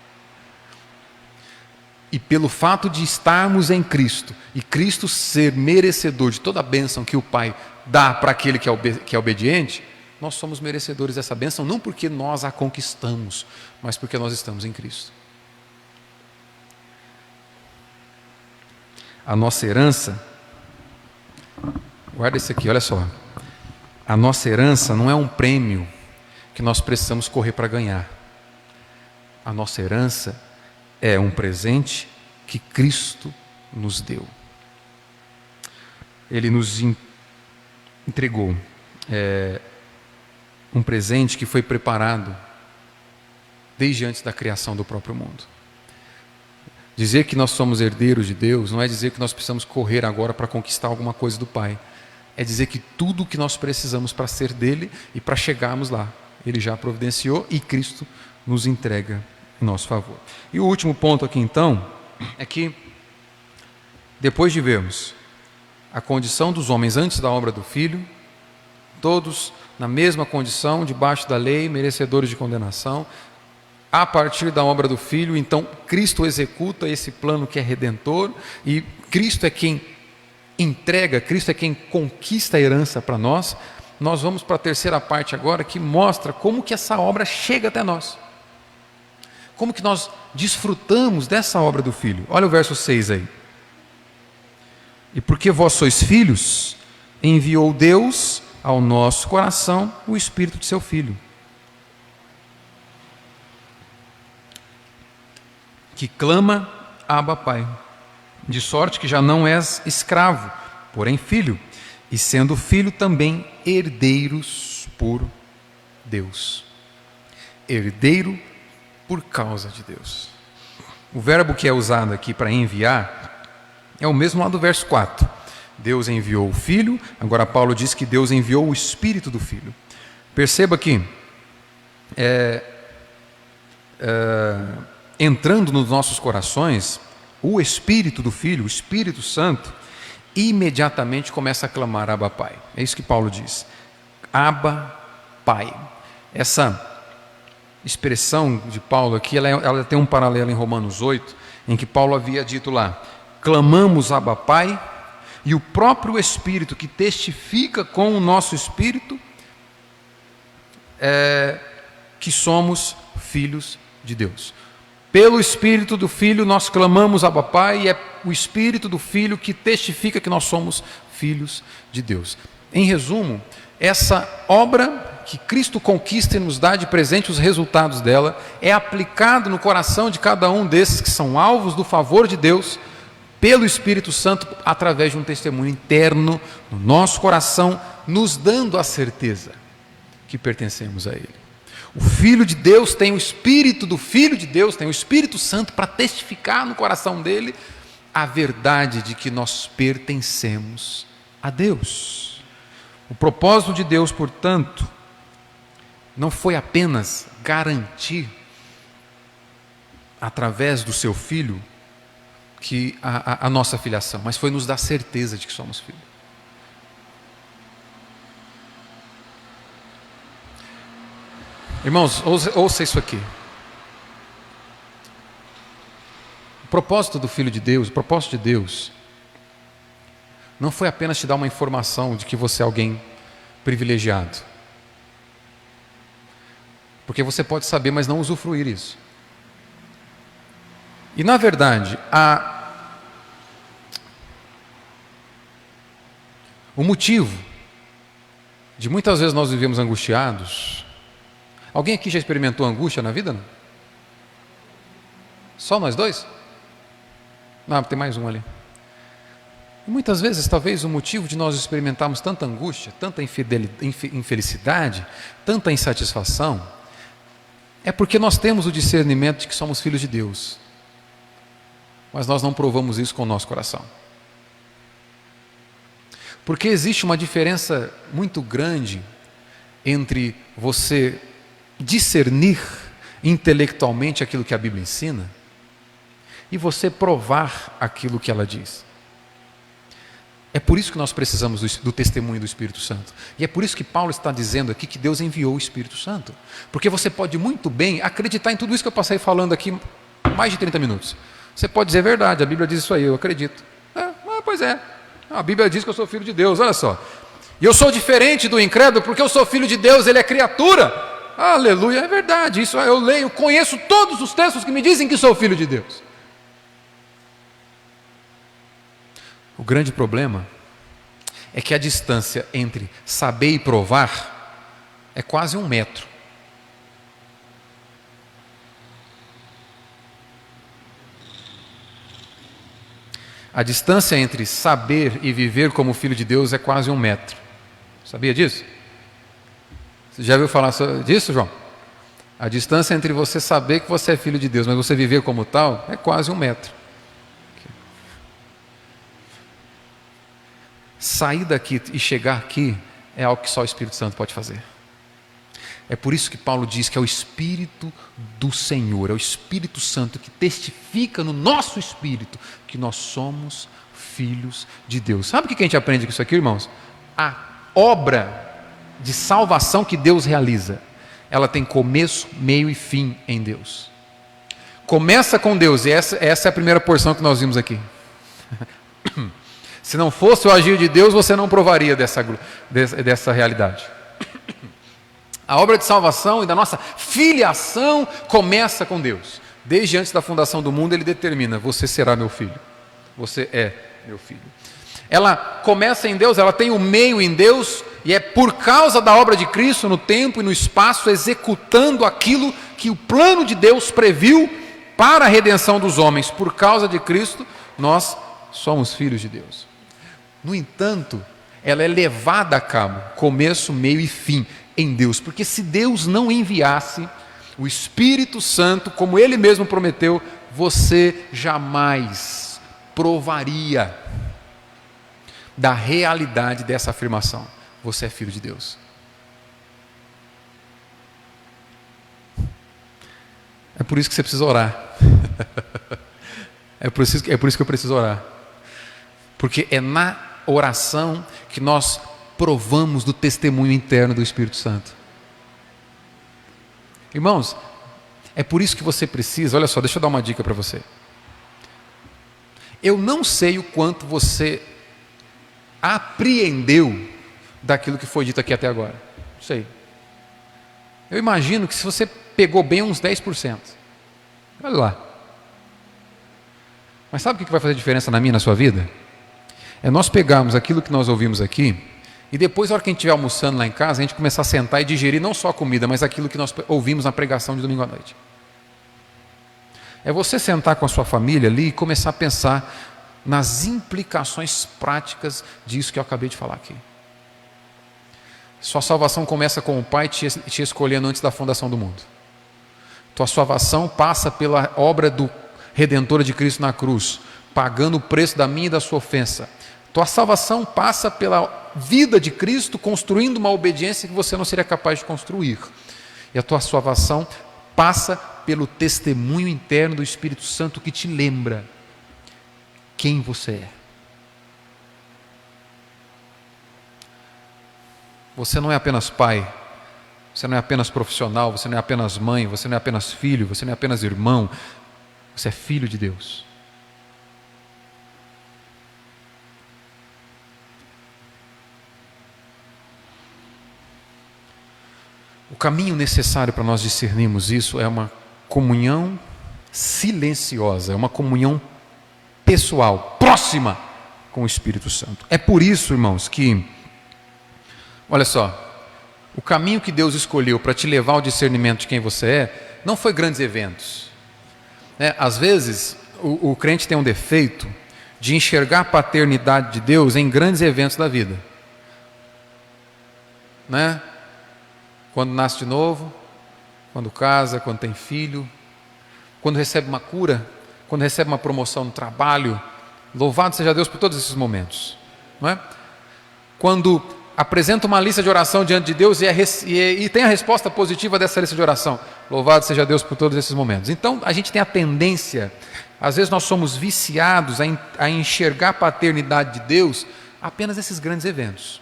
Speaker 1: E pelo fato de estarmos em Cristo, e Cristo ser merecedor de toda a bênção que o Pai dá para aquele que é obediente, nós somos merecedores dessa bênção, não porque nós a conquistamos, mas porque nós estamos em Cristo. A nossa herança, guarda isso aqui, olha só. A nossa herança não é um prêmio que nós precisamos correr para ganhar. A nossa herança é um presente que Cristo nos deu. Ele nos entregou um presente que foi preparado desde antes da criação do próprio mundo. Dizer que nós somos herdeiros de Deus não é dizer que nós precisamos correr agora para conquistar alguma coisa do Pai. É dizer que tudo o que nós precisamos para ser dele e para chegarmos lá, Ele já providenciou e Cristo nos entrega em nosso favor. E o último ponto aqui então, é que depois de vermos a condição dos homens antes da obra do Filho, todos na mesma condição, debaixo da lei, merecedores de condenação, a partir da obra do Filho, então Cristo executa esse plano que é redentor, e Cristo é quem entrega, Cristo é quem conquista a herança para nós. Nós vamos para a terceira parte agora, que mostra como que essa obra chega até nós. Como que nós desfrutamos dessa obra do Filho. Olha o verso 6 aí. E porque vós sois filhos, enviou Deus ao nosso coração o Espírito de seu Filho, que clama, Abba, Pai. De sorte que já não és escravo, porém filho, e sendo filho também herdeiros por Deus. Herdeiro por causa de Deus. O verbo que é usado aqui para enviar é o mesmo lá do verso 4. Deus enviou o Filho, agora Paulo diz que Deus enviou o Espírito do Filho. Perceba que entrando nos nossos corações, o Espírito do Filho, o Espírito Santo, imediatamente começa a clamar Abba, Pai. É isso que Paulo diz. Abba, Pai. Essa expressão de Paulo aqui, ela tem um paralelo em Romanos 8, em que Paulo havia dito lá, clamamos Abba, Pai, e o próprio Espírito que testifica com o nosso Espírito que somos filhos de Deus. Pelo Espírito do Filho nós clamamos Abba, Pai, e é o Espírito do Filho que testifica que nós somos filhos de Deus. Em resumo, essa obra que Cristo conquista e nos dá de presente os resultados dela, é aplicado no coração de cada um desses que são alvos do favor de Deus, pelo Espírito Santo, através de um testemunho interno no nosso coração, nos dando a certeza que pertencemos a Ele. O Filho de Deus tem o Espírito do Filho de Deus, tem o Espírito Santo para testificar no coração dele a verdade de que nós pertencemos a Deus. O propósito de Deus, portanto, não foi apenas garantir, através do seu Filho, que a nossa filiação, mas foi nos dar certeza de que somos filhos. Irmãos, ouça isso aqui. O propósito do Filho de Deus, o propósito de Deus, não foi apenas te dar uma informação de que você é alguém privilegiado. Porque você pode saber, mas não usufruir isso. E na verdade, o motivo de muitas vezes nós vivemos angustiados. Alguém aqui já experimentou angústia na vida? Não? Só nós dois? Não, tem mais um ali. E muitas vezes, talvez, o motivo de nós experimentarmos tanta angústia, tanta infelicidade, tanta insatisfação, é porque nós temos o discernimento de que somos filhos de Deus, mas nós não provamos isso com o nosso coração. Porque existe uma diferença muito grande entre você discernir intelectualmente aquilo que a Bíblia ensina e você provar aquilo que ela diz. É por isso que nós precisamos do testemunho do Espírito Santo. E é por isso que Paulo está dizendo aqui que Deus enviou o Espírito Santo. Porque você pode muito bem acreditar em tudo isso que eu passei falando aqui mais de 30 minutos. Você pode dizer verdade, a Bíblia diz isso aí, eu acredito. Pois é, a Bíblia diz que eu sou filho de Deus, olha só. E eu sou diferente do incrédulo porque eu sou filho de Deus, ele é criatura. Aleluia, é verdade, isso eu leio, conheço todos os textos que me dizem que sou filho de Deus. O grande problema é que a distância entre saber e provar é quase 1 metro. A distância entre saber e viver como filho de Deus é quase 1 metro. Sabia disso? Você já ouviu falar disso, João? A distância entre você saber que você é filho de Deus, mas você viver como tal, é quase 1 metro. Sair daqui e chegar aqui é algo que só o Espírito Santo pode fazer. É por isso que Paulo diz que é o Espírito do Senhor, é o Espírito Santo que testifica no nosso espírito que nós somos filhos de Deus. Sabe o que a gente aprende com isso aqui, irmãos? A obra de salvação que Deus realiza, ela tem começo, meio e fim em Deus. Começa com Deus, e essa é a primeira porção que nós vimos aqui. Se não fosse o agir de Deus, você não provaria dessa realidade. A obra de salvação e da nossa filiação começa com Deus. Desde antes da fundação do mundo, Ele determina: você será meu filho. Você é meu filho. Ela começa em Deus, ela tem o meio em Deus, e é por causa da obra de Cristo no tempo e no espaço, executando aquilo que o plano de Deus previu para a redenção dos homens. Por causa de Cristo, nós somos filhos de Deus. No entanto, ela é levada a cabo, começo, meio e fim, em Deus. Porque se Deus não enviasse o Espírito Santo, como Ele mesmo prometeu, você jamais provaria da realidade dessa afirmação: você é filho de Deus. É por isso que você precisa orar. É por isso que eu preciso orar. Porque é na oração que nós provamos do testemunho interno do Espírito Santo. Irmãos, é por isso que você precisa, olha só, deixa eu dar uma dica para você. Eu não sei o quanto você apreendeu daquilo que foi dito aqui até agora. Não sei. Eu imagino que se você pegou bem uns 10%. Olha lá. Mas sabe o que vai fazer diferença na minha e na sua vida? É nós pegarmos aquilo que nós ouvimos aqui e depois, na hora que a gente estiver almoçando lá em casa, a gente começar a sentar e digerir não só a comida, mas aquilo que nós ouvimos na pregação de domingo à noite. É você sentar com a sua família ali e começar a pensar nas implicações práticas disso que eu acabei de falar aqui. Sua salvação começa com o Pai te escolhendo antes da fundação do mundo. Tua salvação passa pela obra do Redentor de Cristo na cruz, pagando o preço da minha e da sua ofensa. Tua salvação passa pela vida de Cristo, construindo uma obediência que você não seria capaz de construir. E a tua salvação passa pelo testemunho interno do Espírito Santo que te lembra quem você é. Você não é apenas pai, você não é apenas profissional, você não é apenas mãe, você não é apenas filho, você não é apenas irmão, você é filho de Deus. O caminho necessário para nós discernirmos isso é uma comunhão silenciosa, é uma comunhão pessoal, próxima com o Espírito Santo. É por isso, irmãos, que, olha só, o caminho que Deus escolheu para te levar ao discernimento de quem você é, não foi grandes eventos. Às vezes, o crente tem um defeito de enxergar a paternidade de Deus em grandes eventos da vida. Quando nasce de novo, quando casa, quando tem filho, quando recebe uma cura, quando recebe uma promoção no trabalho. Louvado seja Deus por todos esses momentos. Quando apresenta uma lista de oração diante de Deus e tem a resposta positiva dessa lista de oração. Louvado seja Deus por todos esses momentos. Então, a gente tem a tendência, às vezes nós somos viciados a enxergar a paternidade de Deus apenas nesses grandes eventos.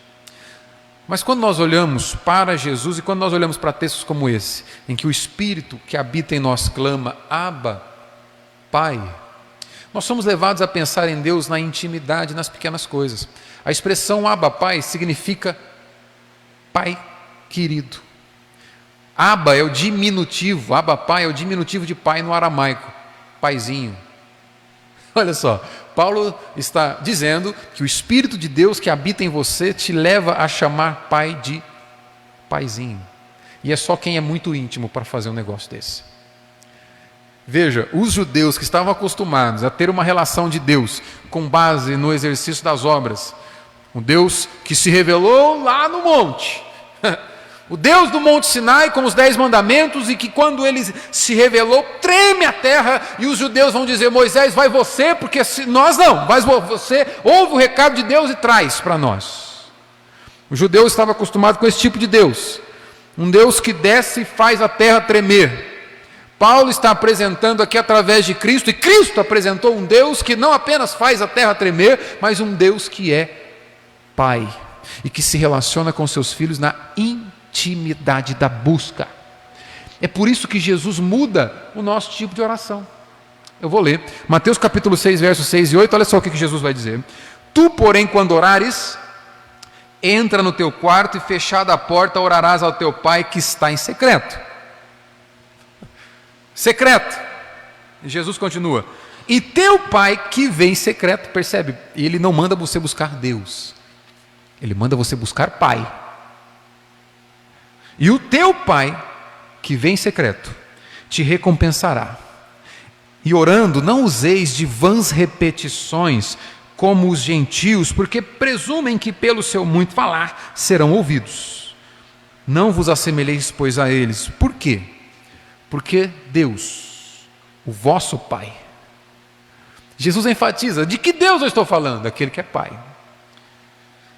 Speaker 1: Mas quando nós olhamos para Jesus e quando nós olhamos para textos como esse, em que o Espírito que habita em nós clama, Abba, Pai, nós somos levados a pensar em Deus na intimidade, nas pequenas coisas. A expressão Abba, Pai significa Pai querido. Abba é o diminutivo, Abba, Pai é o diminutivo de pai no aramaico, paizinho. Olha só, Paulo está dizendo que o Espírito de Deus que habita em você te leva a chamar pai de paizinho. E é só quem é muito íntimo para fazer um negócio desse. Veja, os judeus que estavam acostumados a ter uma relação de Deus com base no exercício das obras, um Deus que se revelou lá no monte, o Deus do Monte Sinai com os 10 mandamentos, e que quando ele se revelou, treme a terra, e os judeus vão dizer, Moisés, vai você, porque nós não, vai você, ouve o recado de Deus e traz para nós. O judeu estava acostumado com esse tipo de Deus, um Deus que desce e faz a terra tremer. Paulo está apresentando aqui através de Cristo, e Cristo apresentou um Deus que não apenas faz a terra tremer, mas um Deus que é Pai, e que se relaciona com seus filhos na intimidade da busca. É por isso que Jesus muda o nosso tipo de oração. Eu vou ler, Mateus capítulo 6, versos 6 e 8, olha só o que Jesus vai dizer. Tu, porém, quando orares, entra no teu quarto e fechada a porta, orarás ao teu Pai que está em secreto. Secreto. E Jesus continua, e teu Pai que vem em secreto, percebe? E ele não manda você buscar Deus, ele manda você buscar Pai. E o teu Pai que vem em secreto te recompensará. E orando, não useis de vãs repetições como os gentios, porque presumem que pelo seu muito falar serão ouvidos. Não vos assemelheis, pois, a eles. Por quê? Porque Deus, o vosso Pai, Jesus enfatiza, de que Deus eu estou falando? Aquele que é Pai.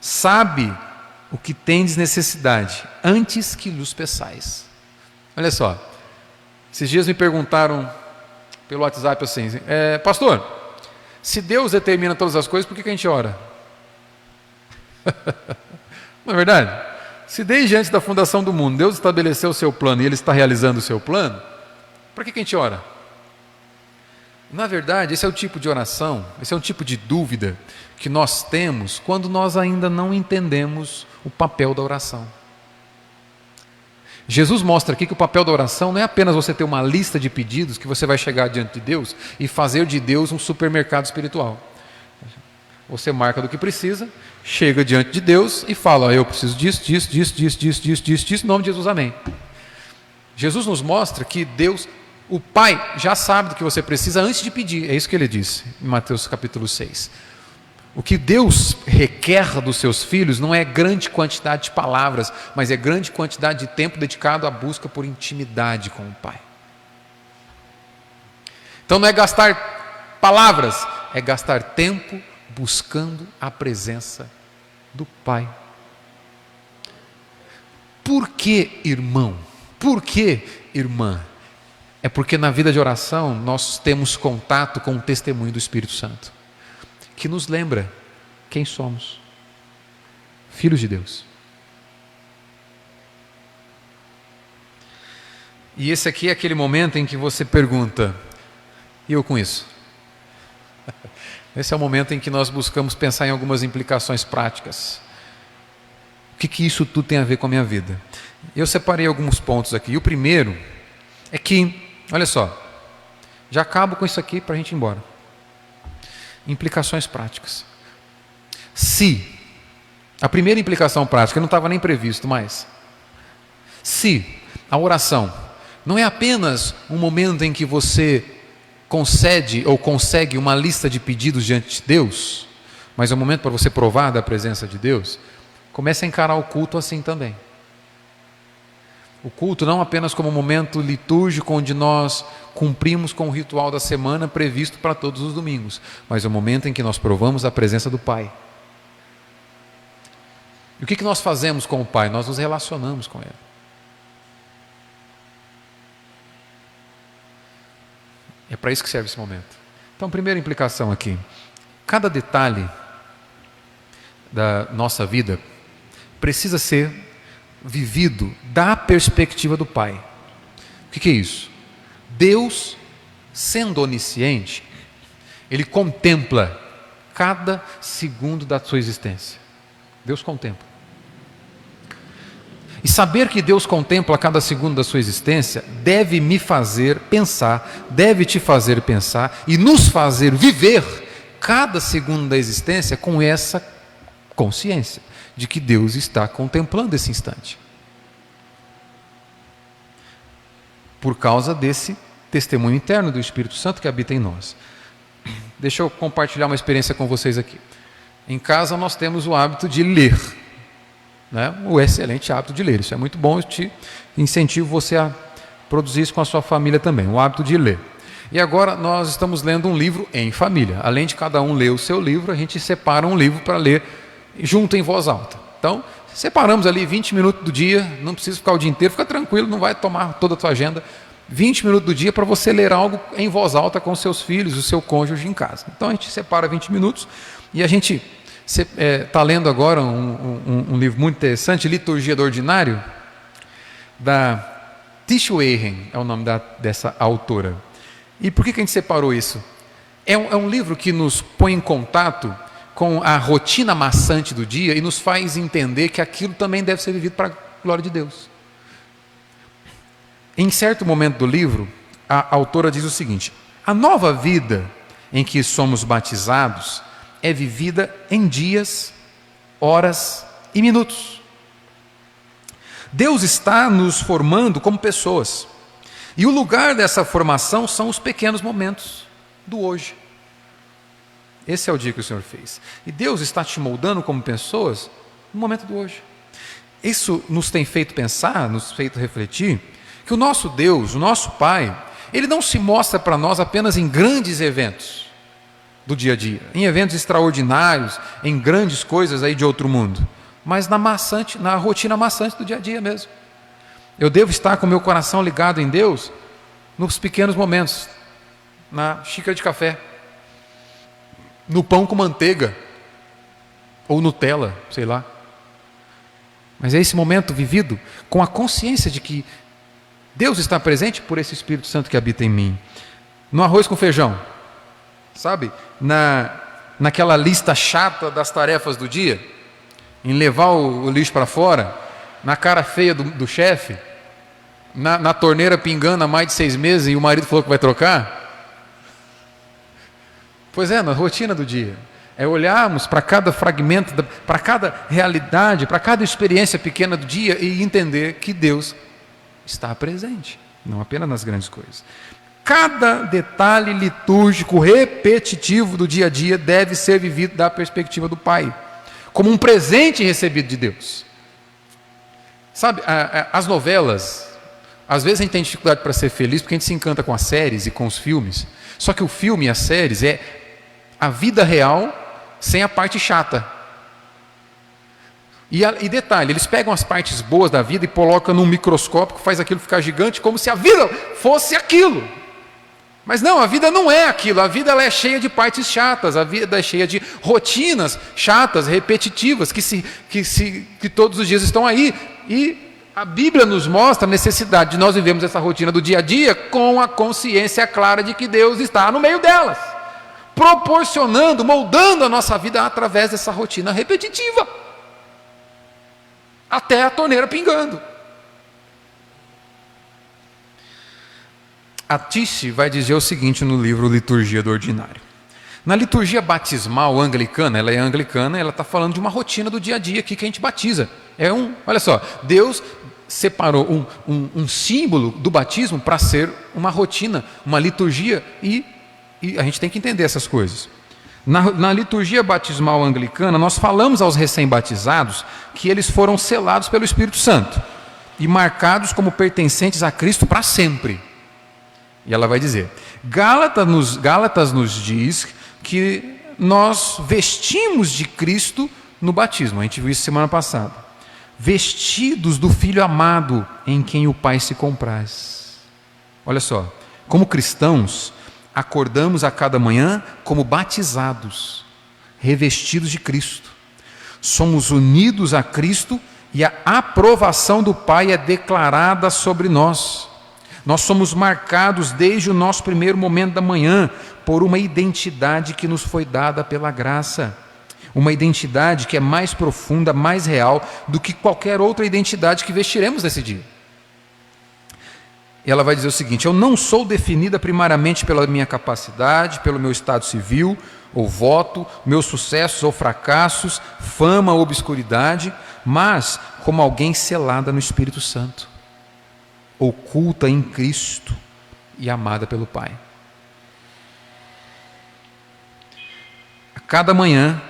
Speaker 1: Sabe o que tendes necessidade, antes que lhes peçais. Olha só, esses dias me perguntaram pelo WhatsApp assim, pastor, se Deus determina todas as coisas, por que a gente ora? Não é verdade? Se desde antes da fundação do mundo, Deus estabeleceu o seu plano e Ele está realizando o seu plano, por que a gente ora? Na verdade, esse é o tipo de oração, esse é o tipo de dúvida que nós temos quando nós ainda não entendemos o papel da oração. Jesus mostra aqui que o papel da oração não é apenas você ter uma lista de pedidos que você vai chegar diante de Deus e fazer de Deus um supermercado espiritual. Você marca do que precisa, chega diante de Deus e fala, eu preciso disso, em nome de Jesus, amém. Jesus nos mostra que Deus, o Pai, já sabe do que você precisa antes de pedir, é isso que Ele disse em Mateus capítulo 6. O que Deus requer dos seus filhos não é grande quantidade de palavras, mas é grande quantidade de tempo dedicado à busca por intimidade com o Pai. Então não é gastar palavras, é gastar tempo buscando a presença do Pai. Por que, irmão? Por que, irmã? É porque na vida de oração nós temos contato com o testemunho do Espírito Santo, que nos lembra quem somos, filhos de Deus. E esse aqui é aquele momento em que você pergunta, e eu com isso? Esse é o momento em que nós buscamos pensar em algumas implicações práticas. O que isso tudo tem a ver com a minha vida? Eu separei alguns pontos aqui. E o primeiro é que, olha só, já acabo com isso aqui para a gente ir embora. Implicações práticas. Se, a primeira implicação prática, não estava nem previsto mais. Se a oração não é apenas um momento em que você concede ou consegue uma lista de pedidos diante de Deus, mas é um momento para você provar da presença de Deus, comece a encarar o culto assim também. O culto não apenas como um momento litúrgico onde nós cumprimos com o ritual da semana previsto para todos os domingos, mas é o momento em que nós provamos a presença do Pai. E o que nós fazemos com o Pai? Nós nos relacionamos com Ele. É para isso que serve esse momento. Então, primeira implicação aqui: cada detalhe da nossa vida precisa ser vivido da perspectiva do Pai. O que é isso? Deus, sendo onisciente, Ele contempla cada segundo da sua existência. Deus contempla. E saber que Deus contempla cada segundo da sua existência deve me fazer pensar, deve te fazer pensar e nos fazer viver cada segundo da existência com essa consciência de que Deus está contemplando esse instante. Por causa desse testemunho interno do Espírito Santo que habita em nós. Deixa eu compartilhar uma experiência com vocês aqui. Em casa nós temos o hábito de ler, né? O excelente hábito de ler. Isso é muito bom, eu te incentivo você a produzir isso com a sua família também, o hábito de ler. E agora nós estamos lendo um livro em família. Além de cada um ler o seu livro, a gente separa um livro para ler junto em voz alta. Então, separamos ali 20 minutos do dia, não precisa ficar o dia inteiro, fica tranquilo, não vai tomar toda a tua agenda. 20 minutos do dia para você ler algo em voz alta com seus filhos, o seu cônjuge em casa. Então a gente separa 20 minutos e a gente está lendo agora um livro muito interessante, Liturgia do Ordinário, da Tish Warren, é o nome dessa autora. E por que a gente separou isso? É um livro que nos põe em contato com a rotina maçante do dia e nos faz entender que aquilo também deve ser vivido para a glória de Deus. Em certo momento do livro, a autora diz o seguinte: a nova vida em que somos batizados é vivida em dias, horas e minutos. Deus está nos formando como pessoas, e o lugar dessa formação são os pequenos momentos do hoje. Esse é o dia que o Senhor fez. E Deus está te moldando como pessoas no momento do hoje. Isso nos tem feito pensar, nos feito refletir, que o nosso Deus, o nosso Pai, Ele não se mostra para nós apenas em grandes eventos do dia a dia, em eventos extraordinários, em grandes coisas aí de outro mundo, mas na rotina maçante do dia a dia mesmo. Eu devo estar com o meu coração ligado em Deus nos pequenos momentos, na xícara de café, no pão com manteiga, ou Nutella, sei lá. Mas é esse momento vivido com a consciência de que Deus está presente por esse Espírito Santo que habita em mim. No arroz com feijão, sabe? Naquela lista chata das tarefas do dia, em levar o lixo para fora, na cara feia do chefe, na torneira pingando há mais de 6 meses e o marido falou que vai trocar. Pois é, na rotina do dia. É olharmos para cada fragmento, para cada realidade, para cada experiência pequena do dia e entender que Deus está presente, não apenas nas grandes coisas. Cada detalhe litúrgico repetitivo do dia a dia deve ser vivido da perspectiva do Pai, como um presente recebido de Deus. Sabe, as novelas, às vezes a gente tem dificuldade para ser feliz porque a gente se encanta com as séries e com os filmes. Só que o filme e as séries é a vida real sem a parte chata. E detalhe, eles pegam as partes boas da vida e colocam num microscópio que faz aquilo ficar gigante, como se a vida fosse aquilo. Mas não, a vida não é aquilo. A vida ela é cheia de partes chatas, a vida é cheia de rotinas chatas, repetitivas, que todos os dias estão aí. E a Bíblia nos mostra a necessidade de nós vivermos essa rotina do dia a dia com a consciência clara de que Deus está no meio delas, proporcionando, moldando a nossa vida através dessa rotina repetitiva, até a torneira pingando. A Tish vai dizer o seguinte no livro Liturgia do Ordinário. Na liturgia batismal anglicana, ela é anglicana, ela está falando de uma rotina do dia a dia aqui que a gente batiza. Olha só, Deus separou um símbolo do batismo para ser uma rotina, uma liturgia, e E a gente tem que entender essas coisas. Na liturgia batismal anglicana, nós falamos aos recém-batizados que eles foram selados pelo Espírito Santo e marcados como pertencentes a Cristo para sempre. E ela vai dizer, Gálatas nos diz que nós vestimos de Cristo no batismo. A gente viu isso semana passada. Vestidos do Filho amado, em quem o Pai se compraz. Olha só, como cristãos, acordamos a cada manhã como batizados, revestidos de Cristo. Somos unidos a Cristo e a aprovação do Pai é declarada sobre nós. Nós somos marcados desde o nosso primeiro momento da manhã por uma identidade que nos foi dada pela graça. Uma identidade que é mais profunda, mais real do que qualquer outra identidade que vestiremos nesse dia. E ela vai dizer o seguinte: eu não sou definida primariamente pela minha capacidade, pelo meu estado civil ou voto, meus sucessos ou fracassos, fama ou obscuridade, mas como alguém selada no Espírito Santo, oculta em Cristo e amada pelo Pai. A cada manhã,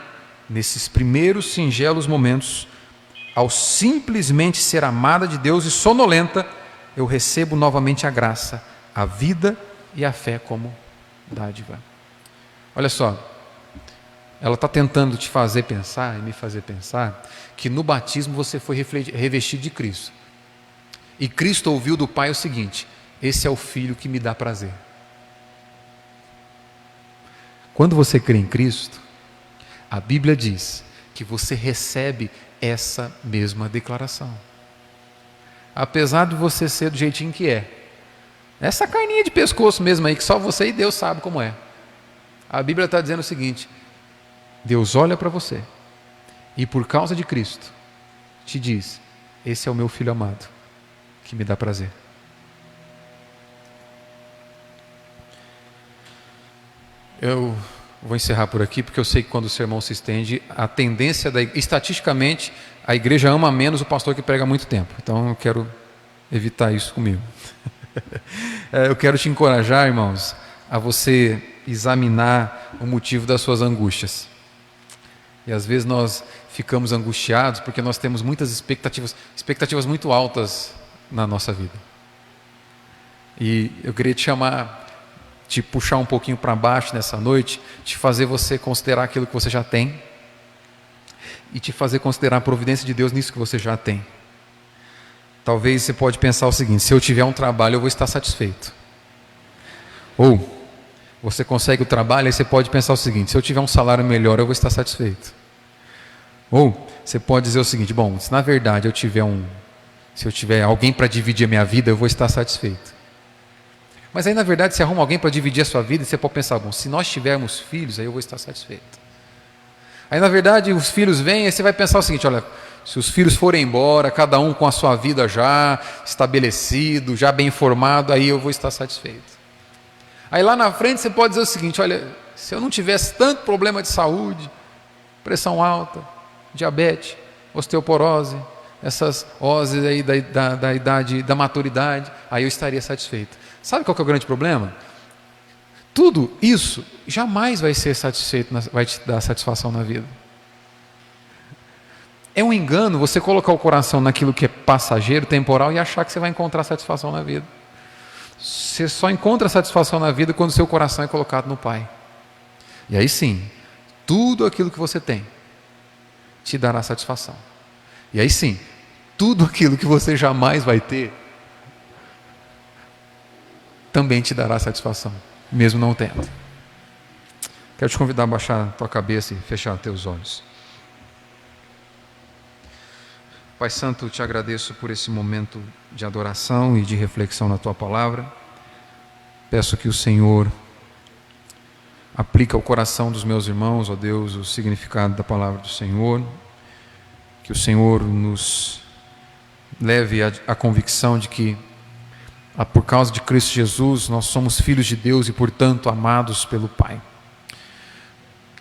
Speaker 1: nesses primeiros singelos momentos, ao simplesmente ser amada de Deus e sonolenta, eu recebo novamente a graça, a vida e a fé como dádiva. Olha só, ela está tentando te fazer pensar e me fazer pensar que no batismo você foi revestido de Cristo. E Cristo ouviu do Pai o seguinte: esse é o Filho que me dá prazer. Quando você crê em Cristo, a Bíblia diz que você recebe essa mesma declaração. Apesar de você ser do jeitinho que é, essa carninha de pescoço mesmo aí, que só você e Deus sabe como é. A Bíblia está dizendo o seguinte: Deus olha para você e por causa de Cristo te diz: esse é o meu Filho amado, que me dá prazer. Eu vou encerrar por aqui, porque eu sei que quando o sermão se estende, a tendência, estatisticamente, a igreja ama menos o pastor que prega há muito tempo. Então eu quero evitar isso comigo. Eu quero te encorajar, irmãos, a você examinar o motivo das suas angústias. E às vezes nós ficamos angustiados porque nós temos muitas expectativas muito altas na nossa vida. E eu queria te puxar um pouquinho para baixo nessa noite, te fazer você considerar aquilo que você já tem e te fazer considerar a providência de Deus nisso que você já tem. Talvez você pode pensar o seguinte: se eu tiver um trabalho eu vou estar satisfeito. Ou você consegue o trabalho, aí você pode pensar o seguinte: se eu tiver um salário melhor eu vou estar satisfeito. Ou você pode dizer o seguinte: bom, se na verdade se eu tiver alguém para dividir a minha vida, eu vou estar satisfeito. Mas aí na verdade você arruma alguém para dividir a sua vida e você pode pensar: bom, se nós tivermos filhos, aí eu vou estar satisfeito. Aí na verdade os filhos vêm e você vai pensar o seguinte: olha, se os filhos forem embora, cada um com a sua vida já estabelecido, já bem formado, aí eu vou estar satisfeito. Aí lá na frente você pode dizer o seguinte: olha, se eu não tivesse tanto problema de saúde, pressão alta, diabetes, osteoporose, essas oses aí da idade, da maturidade, aí eu estaria satisfeito. Sabe qual que é o grande problema? Tudo isso jamais vai ser satisfeito, vai te dar satisfação na vida. É um engano você colocar o coração naquilo que é passageiro, temporal, e achar que você vai encontrar satisfação na vida. Você só encontra satisfação na vida quando o seu coração é colocado no Pai. E aí sim, tudo aquilo que você tem te dará satisfação. E aí sim, tudo aquilo que você jamais vai ter também te dará satisfação, mesmo não tendo. Quero te convidar a baixar a tua cabeça e fechar teus olhos. Pai Santo, te agradeço por esse momento de adoração e de reflexão na tua palavra. Peço que o Senhor aplique ao coração dos meus irmãos, ó Deus, o significado da palavra do Senhor. Que o Senhor nos leve à convicção de que, por causa de Cristo Jesus, nós somos filhos de Deus e, portanto, amados pelo Pai.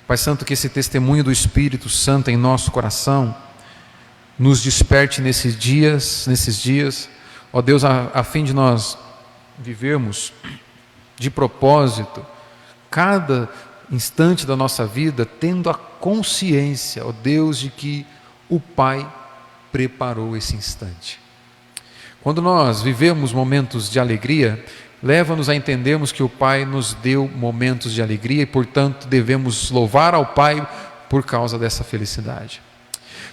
Speaker 1: Pai Santo, que esse testemunho do Espírito Santo em nosso coração nos desperte nesses dias, ó Deus, a fim de nós vivermos de propósito, cada instante da nossa vida, tendo a consciência, ó Deus, de que o Pai preparou esse instante. Quando nós vivemos momentos de alegria, leva-nos a entendermos que o Pai nos deu momentos de alegria e, portanto, devemos louvar ao Pai por causa dessa felicidade.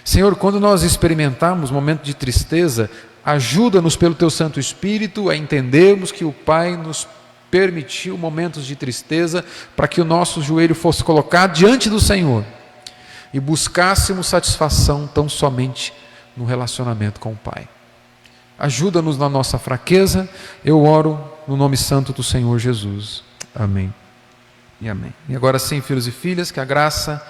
Speaker 1: Senhor, quando nós experimentarmos momentos de tristeza, ajuda-nos pelo Teu Santo Espírito a entendermos que o Pai nos permitiu momentos de tristeza para que o nosso joelho fosse colocado diante do Senhor e buscássemos satisfação tão somente no relacionamento com o Pai. Ajuda-nos na nossa fraqueza, eu oro no nome santo do Senhor Jesus. Amém e amém. E agora sim, filhos e filhas, que a graça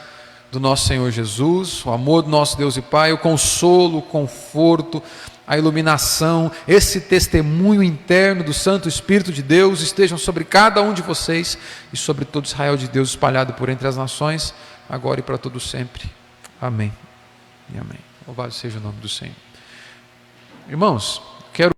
Speaker 1: do nosso Senhor Jesus, o amor do nosso Deus e Pai, o consolo, o conforto, a iluminação, esse testemunho interno do Santo Espírito de Deus estejam sobre cada um de vocês e sobre todo Israel de Deus espalhado por entre as nações, agora e para todo sempre. Amém e amém. Louvado seja o nome do Senhor. Irmãos,